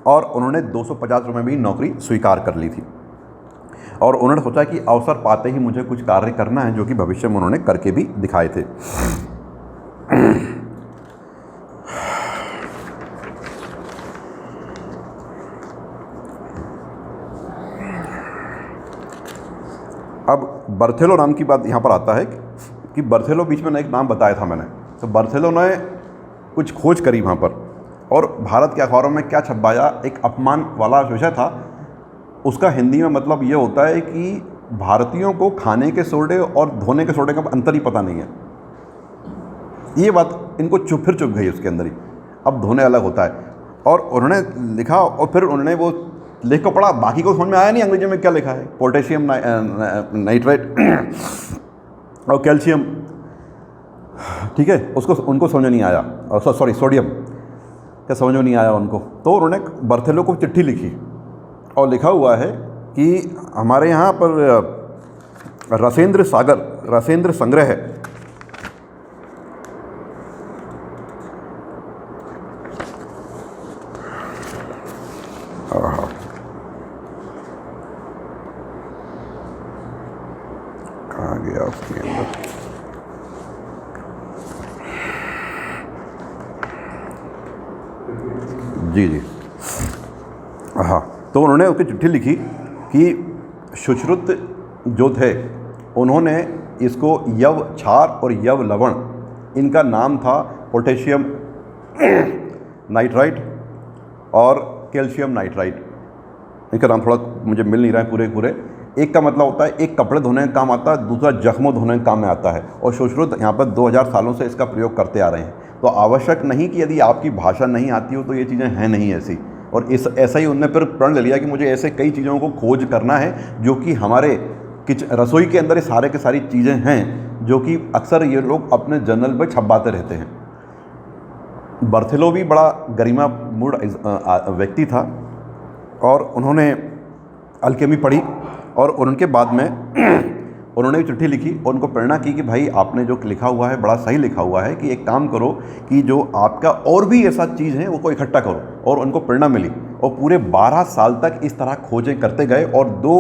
और उन्होंने 250 रुपये में ही नौकरी स्वीकार कर ली थी और उन्होंने सोचा कि अवसर पाते ही मुझे कुछ कार्य करना है, जो कि भविष्य में उन्होंने करके भी दिखाए थे। अब बर्थेलो नाम की बात यहाँ पर आता है कि बर्थेलो, बीच में एक नाम बताया था मैंने, तो बर्थेलो ने कुछ खोज करी वहाँ पर और भारत के अखबारों में क्या छपवाया, एक अपमान वाला विषय था। उसका हिंदी में मतलब ये होता है कि भारतीयों को खाने के सोडे और धोने के सोडे का अंतर ही पता नहीं है। ये बात इनको चुप गई उसके अंदर ही। अब धोने अलग होता है और उन्होंने लिखा और फिर उन्होंने वो लिख को पढ़ा, बाकी को समझ में आया नहीं अंग्रेजी में क्या लिखा है। पोटेशियम नाइट्रेट और कैल्शियम, ठीक है, उनको समझ नहीं आया, और सॉरी सोडियम क्या समझ में नहीं आया उनको। तो उन्होंने बर्थेलो को चिट्ठी लिखी और लिखा हुआ है कि हमारे यहाँ पर रसेंद्र संग्रह है, कहाँ गया उसके अंदर, जी हाँ। तो उन्होंने उसकी चिट्ठी लिखी कि सुश्रुत जो थे उन्होंने इसको यव क्षार और यव लवण, इनका नाम था पोटेशियम नाइट्राइट और कैल्शियम नाइट्राइट। इनका नाम थोड़ा मुझे मिल नहीं रहा है पूरे। एक का मतलब होता है एक कपड़े धोने का काम आता है, दूसरा जख्मों धोने का काम में आता है। और सुश्रुत यहाँ पर 2000 सालों से इसका प्रयोग करते आ रहे हैं। तो आवश्यक नहीं कि यदि आपकी भाषा नहीं आती हो तो ये चीज़ें हैं नहीं ऐसी। और ऐसा ही उनने फिर प्रण ले लिया कि मुझे ऐसे कई चीज़ों को खोज करना है जो कि हमारे रसोई के अंदर ये सारे के सारी चीज़ें हैं जो कि अक्सर ये लोग अपने जर्नल में छपवाते रहते हैं। बर्थेलो भी बड़ा गरिमा मूड व्यक्ति था और उन्होंने अल्केमी पढ़ी और उनके बाद में उन्होंने चिट्ठी लिखी और उनको प्रेरणा की कि भाई आपने जो लिखा हुआ है बड़ा सही लिखा हुआ है, कि एक काम करो कि जो आपका और भी ऐसा चीज़ है वो को इकट्ठा करो। और उनको प्रेरणा मिली और पूरे 12 साल तक इस तरह खोजें करते गए और दो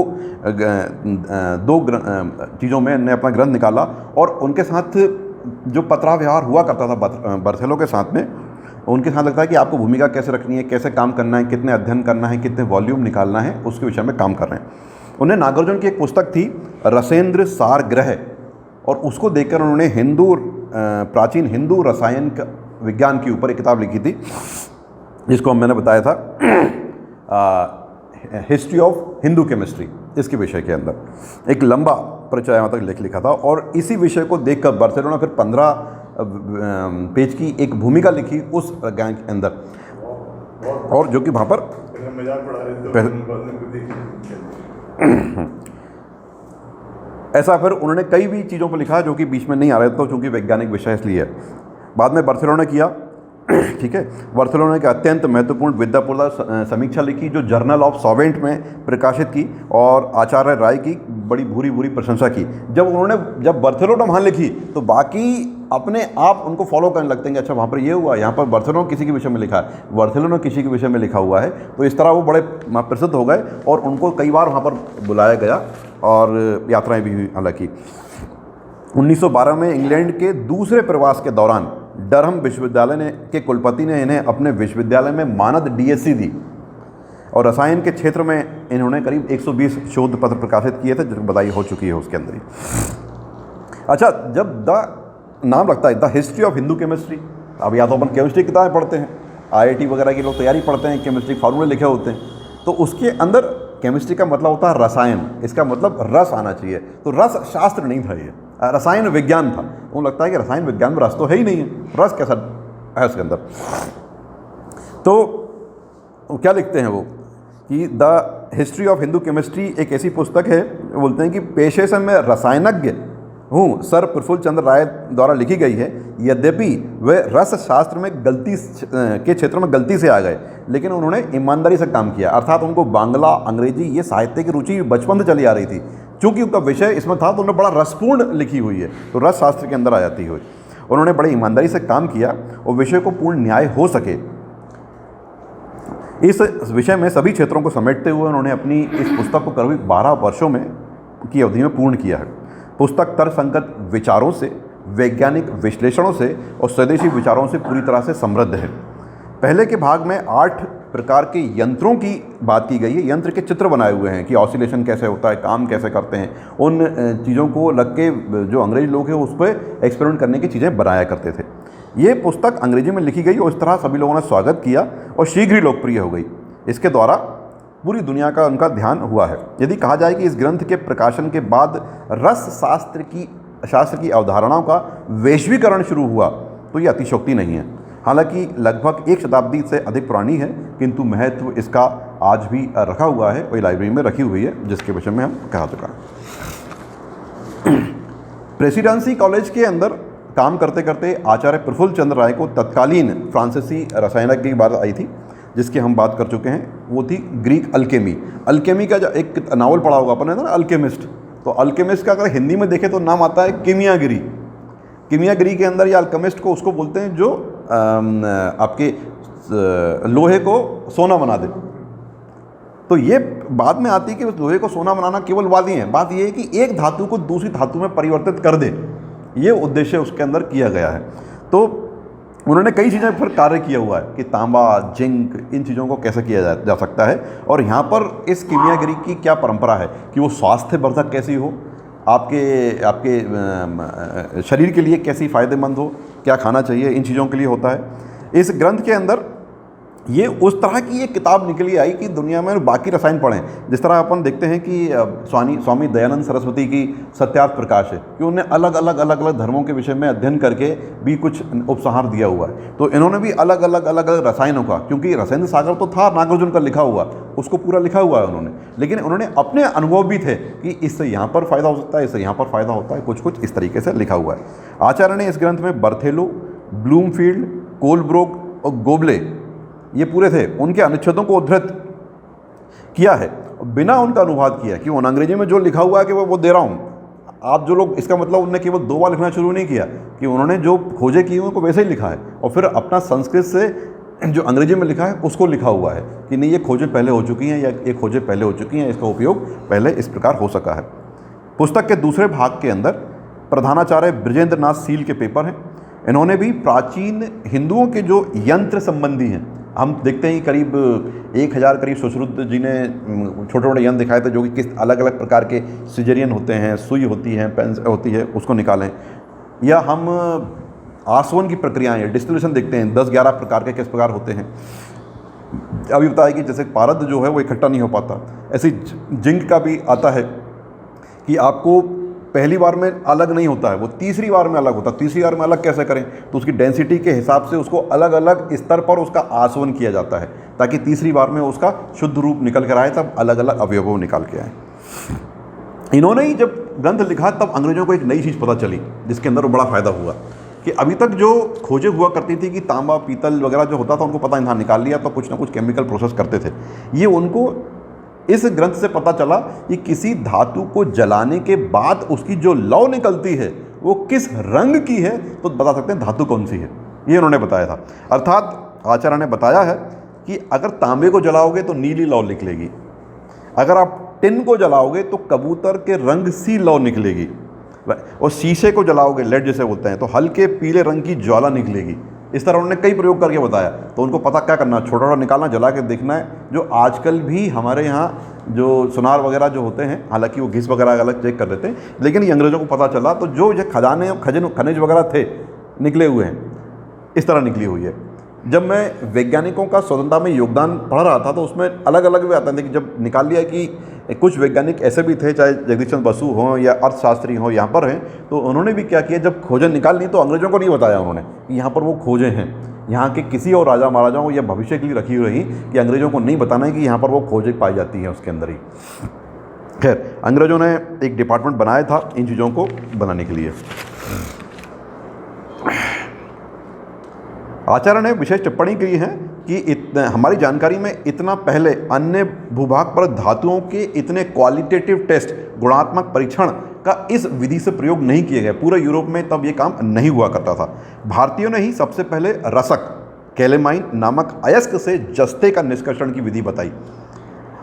चीज़ों में उन्होंने अपना ग्रंथ निकाला। और उनके साथ जो पत्र व्यवहार हुआ करता था बर्थेलो के साथ में, उनके साथ लगता है कि आपको भूमिका कैसे रखनी है, कैसे काम करना है, कितने अध्ययन करना है, कितने वॉल्यूम निकालना है, उसके विषय में काम कर रहे हैं। उन्हें नागार्जुन की एक पुस्तक थी रसेंद्र सार ग्रह, और उसको देखकर उन्होंने प्राचीन हिंदू रसायन विज्ञान के ऊपर एक किताब लिखी थी जिसको मैंने बताया था हिस्ट्री ऑफ हिंदू केमिस्ट्री। इसके विषय के अंदर एक लंबा परिचय यहाँ तक लिखा था। और इसी विषय को देखकर बर्थेलो ने फिर 15 पेज की एक भूमिका लिखी उस ज्ञान के अंदर, और जो कि वहाँ पर ऐसा फिर उन्होंने कई भी चीज़ों पर लिखा जो कि बीच में नहीं आ रहे थे, चूँकि वैज्ञानिक विषय इसलिए है। बाद में बर्थेलो ने किया, ठीक है, बर्थेलो ने एक अत्यंत महत्वपूर्ण विद्यापूर्ण समीक्षा लिखी जो जर्नल ऑफ सॉवेंट में प्रकाशित की और आचार्य राय की बड़ी भूरी प्रशंसा की। जब बर्थेलो ने वहाँ लिखी तो बाकी अपने आप उनको फॉलो करने लगते हैं कि अच्छा वहाँ पर ये हुआ, यहाँ पर बर्थेलो किसी के विषय में लिखा है, बर्थेलो ने किसी के विषय में लिखा हुआ है। तो इस तरह वो बड़े प्रसिद्ध हो गए और उनको कई बार वहाँ पर बुलाया गया और यात्राएँ भी हुई। हालांकि 1912 में इंग्लैंड के दूसरे प्रवास के दौरान डरहम विश्वविद्यालय के कुलपति ने इन्हें अपने विश्वविद्यालय में मानद डीएससी दी और रसायन के क्षेत्र में इन्होंने करीब 120 शोध पत्र प्रकाशित किए थे, जो बधाई हो चुकी है उसके अंदर ही। अच्छा, जब नाम लगता है the history of Hindu chemistry, अब या तो अपन केमिस्ट्री की किताबें पढ़ते हैं, आईआईटी वगैरह के लोग तैयारी पढ़ते हैं, केमिस्ट्री फार्मूले लिखे होते हैं, तो उसके अंदर केमिस्ट्री का मतलब होता है रसायन, इसका मतलब रस आना चाहिए। तो रस शास्त्र नहीं था, ये रसायन विज्ञान था। उनको लगता है कि रसायन विज्ञान में रस तो है ही नहीं है, रस कैसा है उसके अंदर। तो क्या लिखते हैं वो कि the history of Hindu chemistry एक ऐसी पुस्तक है, बोलते हैं कि पेशे से मैं रसायनज्ञ हूँ सर प्रफुल्ल चंद्र राय द्वारा लिखी गई है। यद्यपि वे रस शास्त्र में गलती के क्षेत्र में गलती से आ गए, लेकिन उन्होंने ईमानदारी से काम किया। अर्थात उनको बांग्ला, अंग्रेजी, ये साहित्य की रुचि बचपन से चली आ रही थी। चूँकि उनका विषय इसमें था तो उन्होंने बड़ा रसपूर्ण लिखी हुई है, तो रस शास्त्र के अंदर आ जाती हुई उन्होंने बड़ी ईमानदारी से काम किया और विषय को पूर्ण न्याय हो सके, इस विषय में सभी क्षेत्रों को समेटते हुए उन्होंने अपनी इस पुस्तक को करीब 12 वर्षों में की अवधि में पूर्ण किया है। पुस्तक तर्कसंगत विचारों से, वैज्ञानिक विश्लेषणों से और स्वदेशी विचारों से पूरी तरह से समृद्ध है। पहले के भाग में 8 प्रकार के यंत्रों की बात की गई है। यंत्र के चित्र बनाए हुए हैं कि ऑसिलेशन कैसे होता है, काम कैसे करते हैं। उन चीज़ों को लग के जो अंग्रेज लोग हैं उस पर एक्सपेरिमेंट करने की चीज़ें बनाया करते थे। ये पुस्तक अंग्रेजी में लिखी गई और इस तरह सभी लोगों ने स्वागत किया और शीघ्र ही लोकप्रिय हो गई। इसके द्वारा पूरी दुनिया का उनका ध्यान हुआ है। यदि कहा जाए कि इस ग्रंथ के प्रकाशन के बाद रस शास्त्र की अवधारणाओं का वैश्वीकरण शुरू हुआ तो ये अतिशयोक्ति नहीं है। हालांकि लगभग 1 शताब्दी से अधिक पुरानी है, किंतु महत्व इसका आज भी रखा हुआ है और लाइब्रेरी में रखी हुई है, जिसके विषय में हम कहा चुका। प्रेसिडेंसी कॉलेज के अंदर काम करते करते आचार्य प्रफुल्ल चंद्र राय को तत्कालीन फ्रांसीसी रसायनज्ञ की बात आई थी, जिसकी हम बात कर चुके हैं। वो थी ग्रीक अल्केमी। अल्केमी का जो एक नावल पढ़ा होगा अपन ने ना, अल्केमिस्ट। तो अल्केमिस्ट का अगर हिंदी में देखें तो नाम आता है कीमियागिरी। कीमियागिरी के अंदर या अल्केमिस्ट को उसको बोलते हैं जो आपके लोहे को सोना बना दे। तो ये बाद में आती है कि उस लोहे को सोना बनाना केवल बात ही है, बात ये है कि एक धातु को दूसरी धातु में परिवर्तित कर दे, ये उद्देश्य उसके अंदर किया गया है। तो उन्होंने कई चीज़ें फिर कार्य किया हुआ है कि तांबा, जिंक, इन चीज़ों को कैसे किया जा सकता है। और यहाँ पर इस कीमियागिरी की क्या परंपरा है कि वो स्वास्थ्यवर्धक कैसी हो, आपके शरीर के लिए कैसी फ़ायदेमंद हो, क्या खाना चाहिए, इन चीज़ों के लिए होता है। इस ग्रंथ के अंदर ये उस तरह की एक किताब निकली आई कि दुनिया में बाकी रसायन पढ़ें। जिस तरह अपन देखते हैं कि स्वामी दयानंद सरस्वती की सत्यार्थ प्रकाश है कि उन्हें अलग अलग धर्मों के विषय में अध्ययन करके भी कुछ उपसंहार दिया हुआ है। तो इन्होंने भी अलग अलग रसायनों का, क्योंकि रसायन सागर तो था नागार्जुन का लिखा हुआ, उसको पूरा लिखा हुआ है उन्होंने, लेकिन उन्होंने अपने अनुभव भी थे कि इससे यहाँ पर फ़ायदा हो सकता है, इससे यहाँ पर फ़ायदा होता है, कुछ इस तरीके से लिखा हुआ है। आचार्य ने इस ग्रंथ में बर्थेलो, ब्लूमफील्ड, कोलब्रुक और गोबले, ये पूरे थे, उनके अनुच्छेदों को उद्धृत किया है, बिना उनका अनुवाद किया कि उन अंग्रेजी में जो लिखा हुआ है कि वो दे रहा हूँ। आप जो लोग, इसका मतलब उन्होंने केवल 2 बार लिखना शुरू नहीं किया कि उन्होंने जो खोजें की उनको वैसे ही लिखा है और फिर अपना संस्कृत से जो अंग्रेजी में लिखा है उसको लिखा हुआ है कि नहीं ये खोजें पहले हो चुकी हैं या ये खोजें पहले हो चुकी हैं, इसका उपयोग पहले इस प्रकार हो सका है। पुस्तक के दूसरे भाग के अंदर प्रधानाचार्य बृजेंद्र नाथ सील के पेपर हैं। इन्होंने भी प्राचीन हिंदुओं के जो यंत्र संबंधी हैं, हम देखते हैं करीब 1000 करीब सुश्रुत जी ने छोटे छोटे यंत्र दिखाए थे जो कि किस अलग अलग प्रकार के सिजेरियन होते हैं, सुई होती है, पेन होती है, उसको निकालें। या हम आसवन की प्रक्रियाएं, डिस्टिलेशन देखते हैं 10-11 प्रकार के किस प्रकार होते हैं। अभी बताया कि जैसे पारद जो है वो इकट्ठा नहीं हो पाता, ऐसी जिंक का भी आता है कि आपको पहली बार में अलग नहीं होता है, वो तीसरी बार में अलग होता है। तीसरी बार में अलग कैसे करें, तो उसकी डेंसिटी के हिसाब से उसको अलग अलग स्तर पर उसका आसवन किया जाता है ताकि तीसरी बार में उसका शुद्ध रूप निकल कर आए, तब अलग अलग अवयवों निकाल के आए। इन्होंने ही जब ग्रंथ लिखा तब अंग्रेजों को एक नई चीज़ पता चली जिसके अंदर बड़ा फ़ायदा हुआ कि अभी तक जो खोजें हुआ करती थी कि तांबा, पीतल वगैरह जो होता था उनको पता नहीं था, निकाल लिया तो कुछ ना कुछ केमिकल प्रोसेस करते थे। ये उनको इस ग्रंथ से पता चला कि किसी धातु को जलाने के बाद उसकी जो लौ निकलती है वो किस रंग की है, तो बता सकते हैं धातु कौन सी है, ये उन्होंने बताया था। अर्थात आचार्य ने बताया है कि अगर तांबे को जलाओगे तो नीली लौ निकलेगी, अगर आप टिन को जलाओगे तो कबूतर के रंग सी लौ निकलेगी, और शीशे को जलाओगे, लेड जैसे बोलते हैं, तो हल्के पीले रंग की ज्वाला निकलेगी। इस तरह उन्होंने कई प्रयोग करके बताया। तो उनको पता क्या करना, छोटा छोटा निकालना, जला के देखना है। जो आजकल भी हमारे यहाँ जो सुनार वगैरह जो होते हैं, हालांकि वो घिस वगैरह अलग चेक कर देते हैं, लेकिन ये अंग्रेज़ों को पता चला। तो जो ये खजाने खनिज वगैरह थे निकले हुए हैं, इस तरह निकली हुई है। जब मैं वैज्ञानिकों का स्वतंत्रता में योगदान पढ़ रहा था तो उसमें अलग अलग भी आता था कि जब निकाल लिया कि कुछ वैज्ञानिक ऐसे भी थे, चाहे जगदीश चंद्र बसु हों या अर्थशास्त्री हों, यहाँ पर हैं, तो उन्होंने भी क्या किया, जब खोजें निकाल ली तो अंग्रेज़ों को नहीं बताया उन्होंने कि यहाँ पर वो खोजें हैं। यहाँ के किसी और राजा महाराजाओं को या भविष्य के लिए रखी हुई रही कि अंग्रेज़ों को नहीं बताना है कि यहाँ पर वो खोजें पाई जाती हैं उसके अंदर ही। खैर, अंग्रेज़ों ने एक डिपार्टमेंट बनाया था इन चीज़ों को बनाने के लिए। आचार्य ने विशेष टिप्पणी की है कि हमारी जानकारी में इतना पहले अन्य भूभाग पर धातुओं के इतने क्वालिटेटिव टेस्ट, गुणात्मक परीक्षण का इस विधि से प्रयोग नहीं किए गए। पूरे यूरोप में तब ये काम नहीं हुआ करता था। भारतीयों ने ही सबसे पहले रसक कैलेमाइन नामक अयस्क से जस्ते का निष्कर्षण की विधि बताई,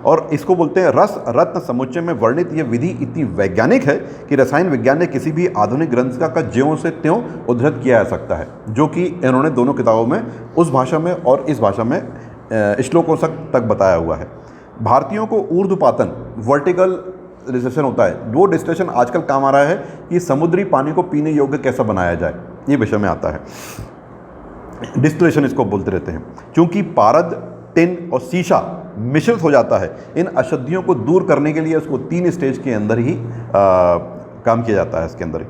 और इसको बोलते हैं रस रत्न समुच्चय में वर्णित यह विधि इतनी वैज्ञानिक है कि रसायन विज्ञान ने किसी भी आधुनिक ग्रंथ का ज्यों से त्यों उद्धृत किया जा सकता है, जो कि इन्होंने दोनों किताबों में उस भाषा में और इस भाषा में श्लोकों तक बताया हुआ है। भारतीयों को ऊर्ध्वपातन वर्टिकल डिस्टिलेशन होता है, वो डिस्टिलेशन आजकल काम आ रहा है कि समुद्री पानी को पीने योग्य कैसा बनाया जाए, ये विषय में आता है। डिस्टिलेशन इसको बोलते रहते हैं। क्योंकि पारद, टिन और शीशा मिश्रित हो जाता है, इन अशुद्धियों को दूर करने के लिए उसको 3 स्टेज के अंदर ही काम किया जाता है इसके अंदर ही।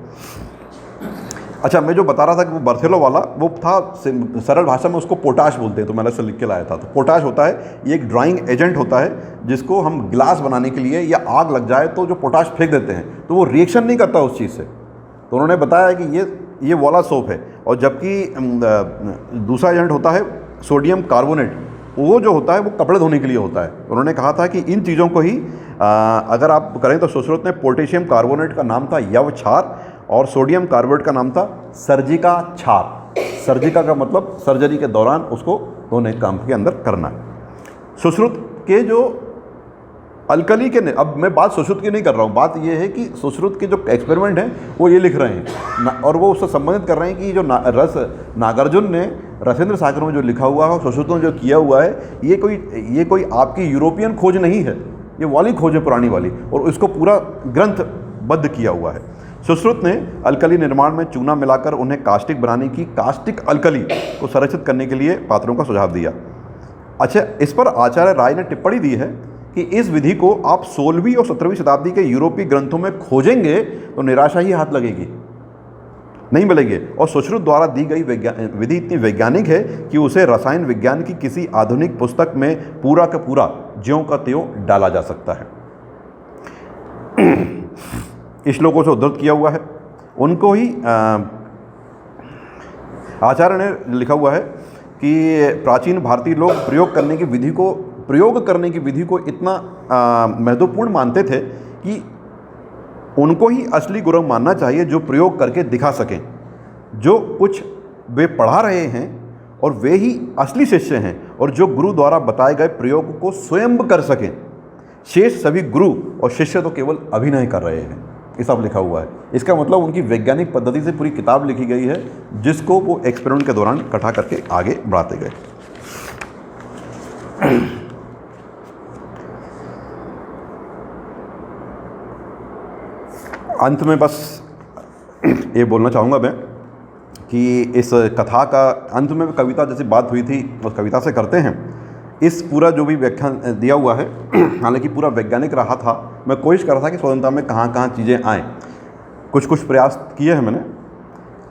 अच्छा, मैं जो बता रहा था कि वो बर्थेलो वाला वो था, सरल भाषा में उसको पोटाश बोलते हैं, तो मैंने से लिख के लाया था। तो पोटाश होता है, ये एक ड्राइंग एजेंट होता है जिसको हम ग्लास बनाने के लिए या आग लग जाए तो जो पोटाश फेंक देते हैं तो वो रिएक्शन नहीं करता उस चीज़ से। तो उन्होंने बताया कि ये वाला सोप है। और जबकि दूसरा एजेंट होता है सोडियम कार्बोनेट, वो जो होता है वो कपड़े धोने के लिए होता है। उन्होंने कहा था कि इन चीज़ों को ही अगर आप करें तो सुश्रुत ने पोटेशियम कार्बोनेट का नाम था यव क्षार और सोडियम कार्बोनेट का नाम था सर्जिका क्षार। सर्जिका का मतलब सर्जरी के दौरान उसको धोने काम के अंदर करना है। सुश्रुत के जो अल्कली के, अब मैं बात सुश्रुत की नहीं कर रहा हूँ, बात ये है कि सुश्रुत के जो एक्सपेरिमेंट हैं वो ये लिख रहे हैं और वो उससे संबंधित कर रहे हैं कि जो नागार्जुन ने रसेंद्र सागर में जो लिखा हुआ है, सुश्रुत ने जो किया हुआ है, ये कोई आपकी यूरोपियन खोज नहीं है, ये वाली खोज है पुरानी वाली, और इसको पूरा ग्रंथबद्ध किया हुआ है। सुश्रुत ने अल्कली निर्माण में चूना मिलाकर उन्हें कास्टिक बनाने की कास्टिक अल्कली को संरक्षित करने के लिए पात्रों का सुझाव दिया। अच्छा, इस पर आचार्य राय ने टिप्पणी दी है कि इस विधि को आप 16वीं और 17वीं शताब्दी के यूरोपीय ग्रंथों में खोजेंगे तो निराशा ही हाथ लगेगी, नहीं मिलेंगे। और सुश्रुत द्वारा दी गई विधि इतनी वैज्ञानिक है कि उसे रसायन विज्ञान की किसी आधुनिक पुस्तक में पूरा का पूरा ज्यों का त्यों डाला जा सकता है। श्लोकों से उद्धृत किया हुआ है, उनको ही आचार्य ने लिखा हुआ है कि प्राचीन भारतीय लोग प्रयोग करने की विधि को इतना महत्वपूर्ण मानते थे कि उनको ही असली गुरु मानना चाहिए जो प्रयोग करके दिखा सकें। जो कुछ वे पढ़ा रहे हैं और वे ही असली शिष्य हैं, और जो गुरु द्वारा बताए गए प्रयोग को स्वयं कर सकें। शेष सभी गुरु और शिष्य तो केवल अभिनय कर रहे हैं, ये सब लिखा हुआ है। इसका मतलब उनकी वैज्ञानिक पद्धति से पूरी किताब लिखी गई है, जिसको वो एक्सपेरिमेंट के दौरान इकट्ठा करके आगे बढ़ाते गए। अंत में बस ये बोलना चाहूँगा मैं कि इस कथा का अंत में कविता जैसी बात हुई थी उस कविता से करते हैं। इस पूरा जो भी व्याख्यान दिया हुआ है, हालांकि पूरा वैज्ञानिक रहा था, मैं कोशिश कर रहा था कि स्वतंत्रता में कहाँ कहाँ चीज़ें आएँ। कुछ प्रयास किए हैं मैंने।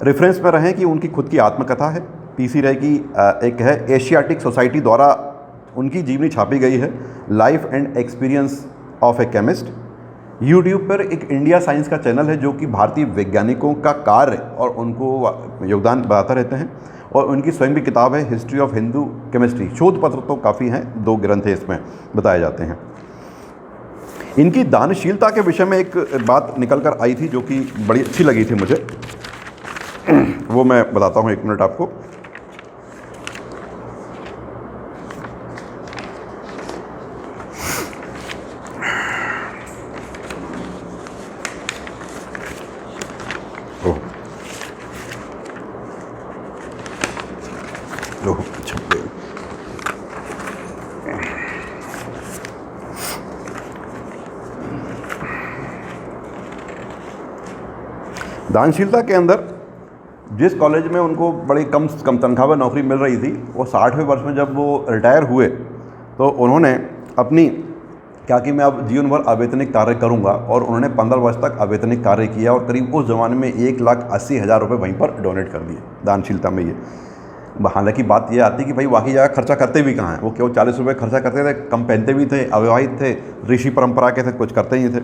रेफरेंस में रहें कि उनकी खुद की आत्मकथा है, पीसी राय की एक है, एशियाटिक सोसाइटी द्वारा उनकी जीवनी छापी गई है, life and experience of A chemist. YouTube पर एक इंडिया साइंस का चैनल है जो कि भारतीय वैज्ञानिकों का कार्य और उनको योगदान बताते रहते हैं, और उनकी स्वयं की किताब है हिस्ट्री ऑफ हिंदू केमिस्ट्री। शोध पत्र तो काफ़ी हैं, 2 ग्रंथ हैं इसमें बताए जाते हैं। इनकी दानशीलता के विषय में एक बात निकल कर आई थी जो कि बड़ी अच्छी लगी थी मुझे, वो मैं बताता हूँ, 1 मिनट आपको। दानशीलता के अंदर जिस कॉलेज में उनको बड़ी कम तनख्वाह में नौकरी मिल रही थी, वो 60वें वर्ष में जब वो रिटायर हुए तो उन्होंने अपनी क्या कि मैं अब जीवन भर अवैतनिक कार्य करूंगा, और उन्होंने 15 वर्ष तक अवैतनिक कार्य किया और करीब उस ज़माने में 1,80,000 रुपये वहीं पर डोनेट कर दिए दानशीलता में। ये हालांकि बात ये आती कि भाई बाकी जगह खर्चा करते भी कहाँ हैं, वो केवल 40 रुपये खर्चा करते थे, कम पहनते भी थे, अविवाहित थे, ऋषि परंपरा के थे, कुछ करते ही थे।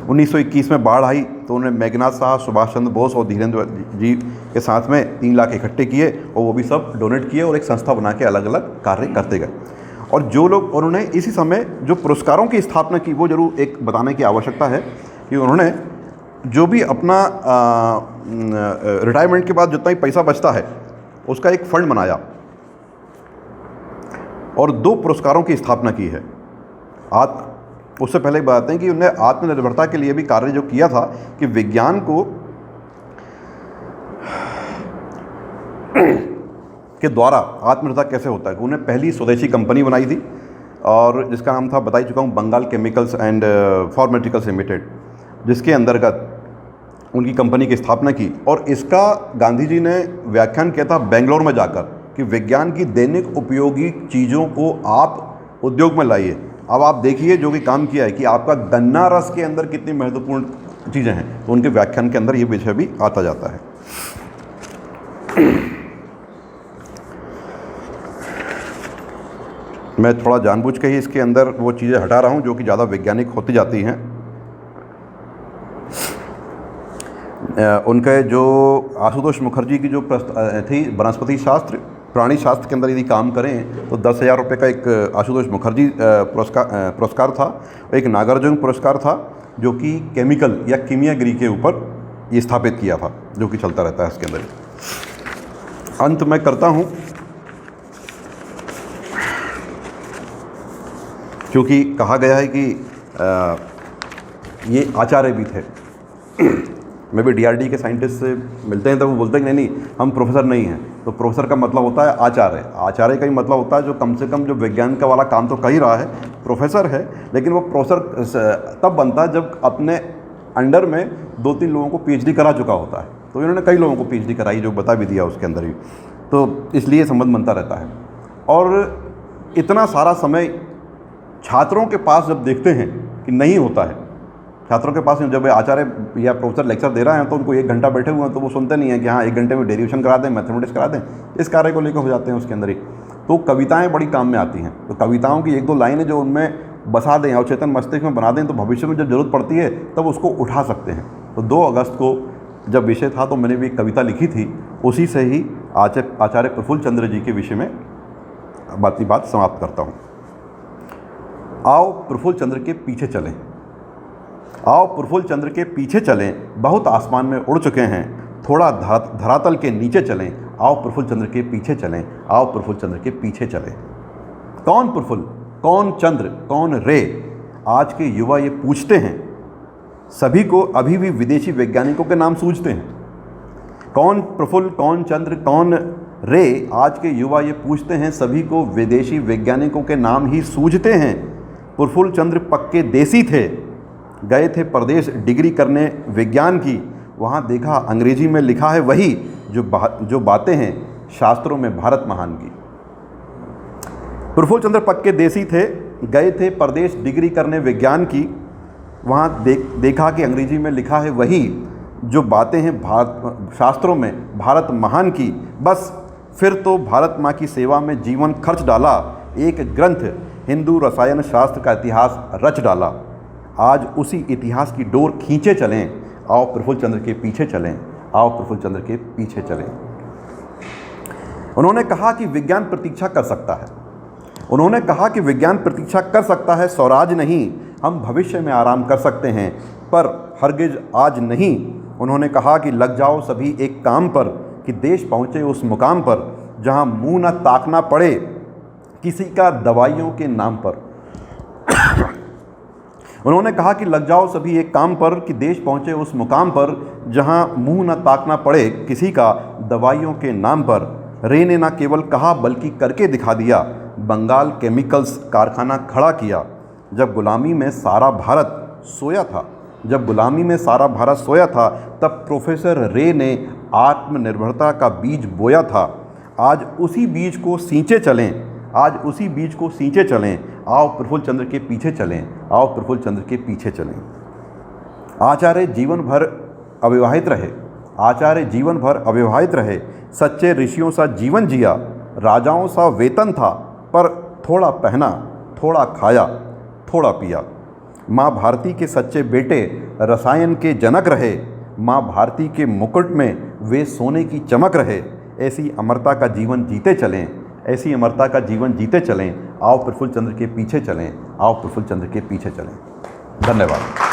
1921 में बाढ़ आई तो उन्होंने मेघनाथ साहब, सुभाष चंद्र बोस और धीरेन्द्र जी के साथ में 3 लाख इकट्ठे किए और वो भी सब डोनेट किए और एक संस्था बना के अलग अलग कार्य करते गए। और जो लोग, उन्होंने इसी समय जो पुरस्कारों की स्थापना की, वो जरूर एक बताने की आवश्यकता है कि उन्होंने जो भी अपना रिटायरमेंट के बाद जितना ही पैसा बचता है उसका एक फंड बनाया और 2 पुरस्कारों की स्थापना की है। उससे पहले बताते हैं कि उन्होंने आत्मनिर्भरता के लिए भी कार्य जो किया था कि विज्ञान को के द्वारा आत्मनिर्भरता कैसे होता है। उन्होंने पहली स्वदेशी कंपनी बनाई थी और जिसका नाम था, बता ही चुका हूँ, Bengal chemicals and pharmaceuticals limited, जिसके अंतर्गत उनकी कंपनी की स्थापना की। और इसका गांधी जी ने व्याख्यान किया था बेंगलोर में जाकर कि विज्ञान की दैनिक उपयोगी चीज़ों को आप उद्योग में लाइए। अब आप देखिए जो भी काम किया है कि आपका गन्ना रस के अंदर कितनी महत्वपूर्ण चीज़ें हैं, तो उनके व्याख्यान के अंदर ये विषय भी आता जाता है। मैं थोड़ा जानबूझ के ही इसके अंदर वो चीज़ें हटा रहा हूँ जो कि ज़्यादा वैज्ञानिक होती जाती हैं। उनके जो आशुतोष मुखर्जी की जो थी वनस्पति शास्त्र प्राणी शास्त्र के अंदर यदि काम करें तो 10,000 रुपये का एक आशुतोष मुखर्जी पुरस्कार था। एक नागार्जुन पुरस्कार था जो कि केमिकल या कीमियागिरी के ऊपर ये स्थापित किया था, जो कि चलता रहता है इसके अंदर। अंत में करता हूँ क्योंकि कहा गया है कि ये आचार्य भी थे। मैं भी डीआरडी के साइंटिस्ट से मिलते हैं तो वो बोलते हैं कि नहीं हम प्रोफेसर नहीं हैं। तो प्रोफेसर का मतलब होता है आचार्य, आचार्य का ही मतलब होता है जो कम से कम जो विज्ञान का वाला काम तो कर ही रहा है, प्रोफेसर है। लेकिन वो प्रोफेसर तब बनता है जब अपने अंडर में 2-3 लोगों को पीएचडी करा चुका होता है। तो इन्होंने कई लोगों को पीएचडी कराई, जो बता भी दिया उसके अंदर ही, तो इसलिए संबंध बनता रहता है। और इतना सारा समय छात्रों के पास जब देखते हैं कि नहीं होता है, छात्रों के पास जब आचार्य या प्रोफेसर लेक्चर दे रहे हैं तो उनको 1 घंटा बैठे हुए हैं तो वो सुनते नहीं हैं कि हाँ 1 घंटे में डेरिवेशन करा दें, मैथमेटिक्स करा दें, इस कार्य को लेकर हो जाते हैं उसके अंदर ही। तो कविताएं बड़ी काम में आती हैं। तो कविताओं की 1-2 लाइनें जो उनमें बसा दें और चेतन मस्तिष्क में बना दें तो भविष्य में जब जरूरत पड़ती है तब उसको उठा सकते हैं। तो 2 अगस्त को जब विषय था तो मैंने भी एक कविता लिखी थी, उसी से ही आचार्य प्रफुल्ल चंद्र जी के विषय में बात समाप्त करता हूँ। आओ प्रफुल्ल चंद्र के पीछे चलें, आओ प्रफुल्ल चंद्र के पीछे चलें, बहुत आसमान में उड़ चुके हैं, थोड़ा धरातल के नीचे चलें, आओ प्रफुल्ल चंद्र के पीछे चलें, आओ प्रफुल्ल चंद्र के पीछे चलें। कौन प्रफुल्ल, कौन चंद्र, कौन रे, आज के युवा ये पूछते हैं, सभी को अभी भी विदेशी वैज्ञानिकों के नाम सूझते हैं। कौन प्रफुल्ल, कौन चंद्र, कौन रे, आज के युवा ये पूछते हैं, सभी को विदेशी वैज्ञानिकों के नाम ही सूझते हैं। प्रफुल्ल चंद्र पक्के देसी थे, गए थे प्रदेश डिग्री करने विज्ञान की, वहाँ देखा अंग्रेजी में लिखा है वही जो बातें हैं शास्त्रों में भारत महान की। प्रफुल्ल चंद्र पक्के देसी थे, गए थे प्रदेश डिग्री करने विज्ञान की, वहाँ देखा कि अंग्रेजी में लिखा है वही जो बातें हैं शास्त्रों में भारत महान की। बस फिर तो भारत माँ की सेवा में जीवन खर्च डाला, एक ग्रंथ हिंदू रसायन शास्त्र का इतिहास रच डाला। आज उसी इतिहास की डोर खींचे चलें, आओ प्रफुल्ल चंद्र के पीछे चलें, आओ प्रफुल्ल चंद्र के पीछे चलें। उन्होंने कहा कि विज्ञान प्रतीक्षा कर सकता है, उन्होंने कहा कि विज्ञान प्रतीक्षा कर सकता है, स्वराज नहीं, हम भविष्य में आराम कर सकते हैं, पर हरगिज आज नहीं। उन्होंने कहा कि लग जाओ सभी एक काम पर, कि देश पहुँचे उस मुकाम पर जहाँ मुँह न ताकना पड़े किसी का दवाइयों के नाम पर। उन्होंने कहा कि लग जाओ सभी एक काम पर, कि देश पहुँचे उस मुकाम पर जहां मुंह न ताकना पड़े किसी का दवाइयों के नाम पर। रे ने न केवल कहा बल्कि करके दिखा दिया, बंगाल केमिकल्स कारखाना खड़ा किया। जब गुलामी में सारा भारत सोया था, जब गुलामी में सारा भारत सोया था, तब प्रोफेसर रे ने आत्मनिर्भरता का बीज बोया था। आज उसी बीज को सींचे चलें, आज उसी बीज को सींचे चलें, आओ प्रफुल्ल चंद्र के पीछे चलें, आओ प्रफुल्ल चंद्र के पीछे चलें। आचार्य जीवन भर अविवाहित रहे, आचार्य जीवन भर अविवाहित रहे, सच्चे ऋषियों सा जीवन जिया, राजाओं सा वेतन था, पर थोड़ा पहना, थोड़ा खाया, थोड़ा पिया। माँ भारती के सच्चे बेटे रसायन के जनक रहे, माँ भारती के मुकुट में वे सोने की चमक रहे। ऐसी अमरता का जीवन जीते चलें, ऐसी अमरता का जीवन जीते चलें। आओ प्रफुल्ल चंद्र के पीछे चलें, आओ प्रफुल्ल चंद्र के पीछे चलें। धन्यवाद।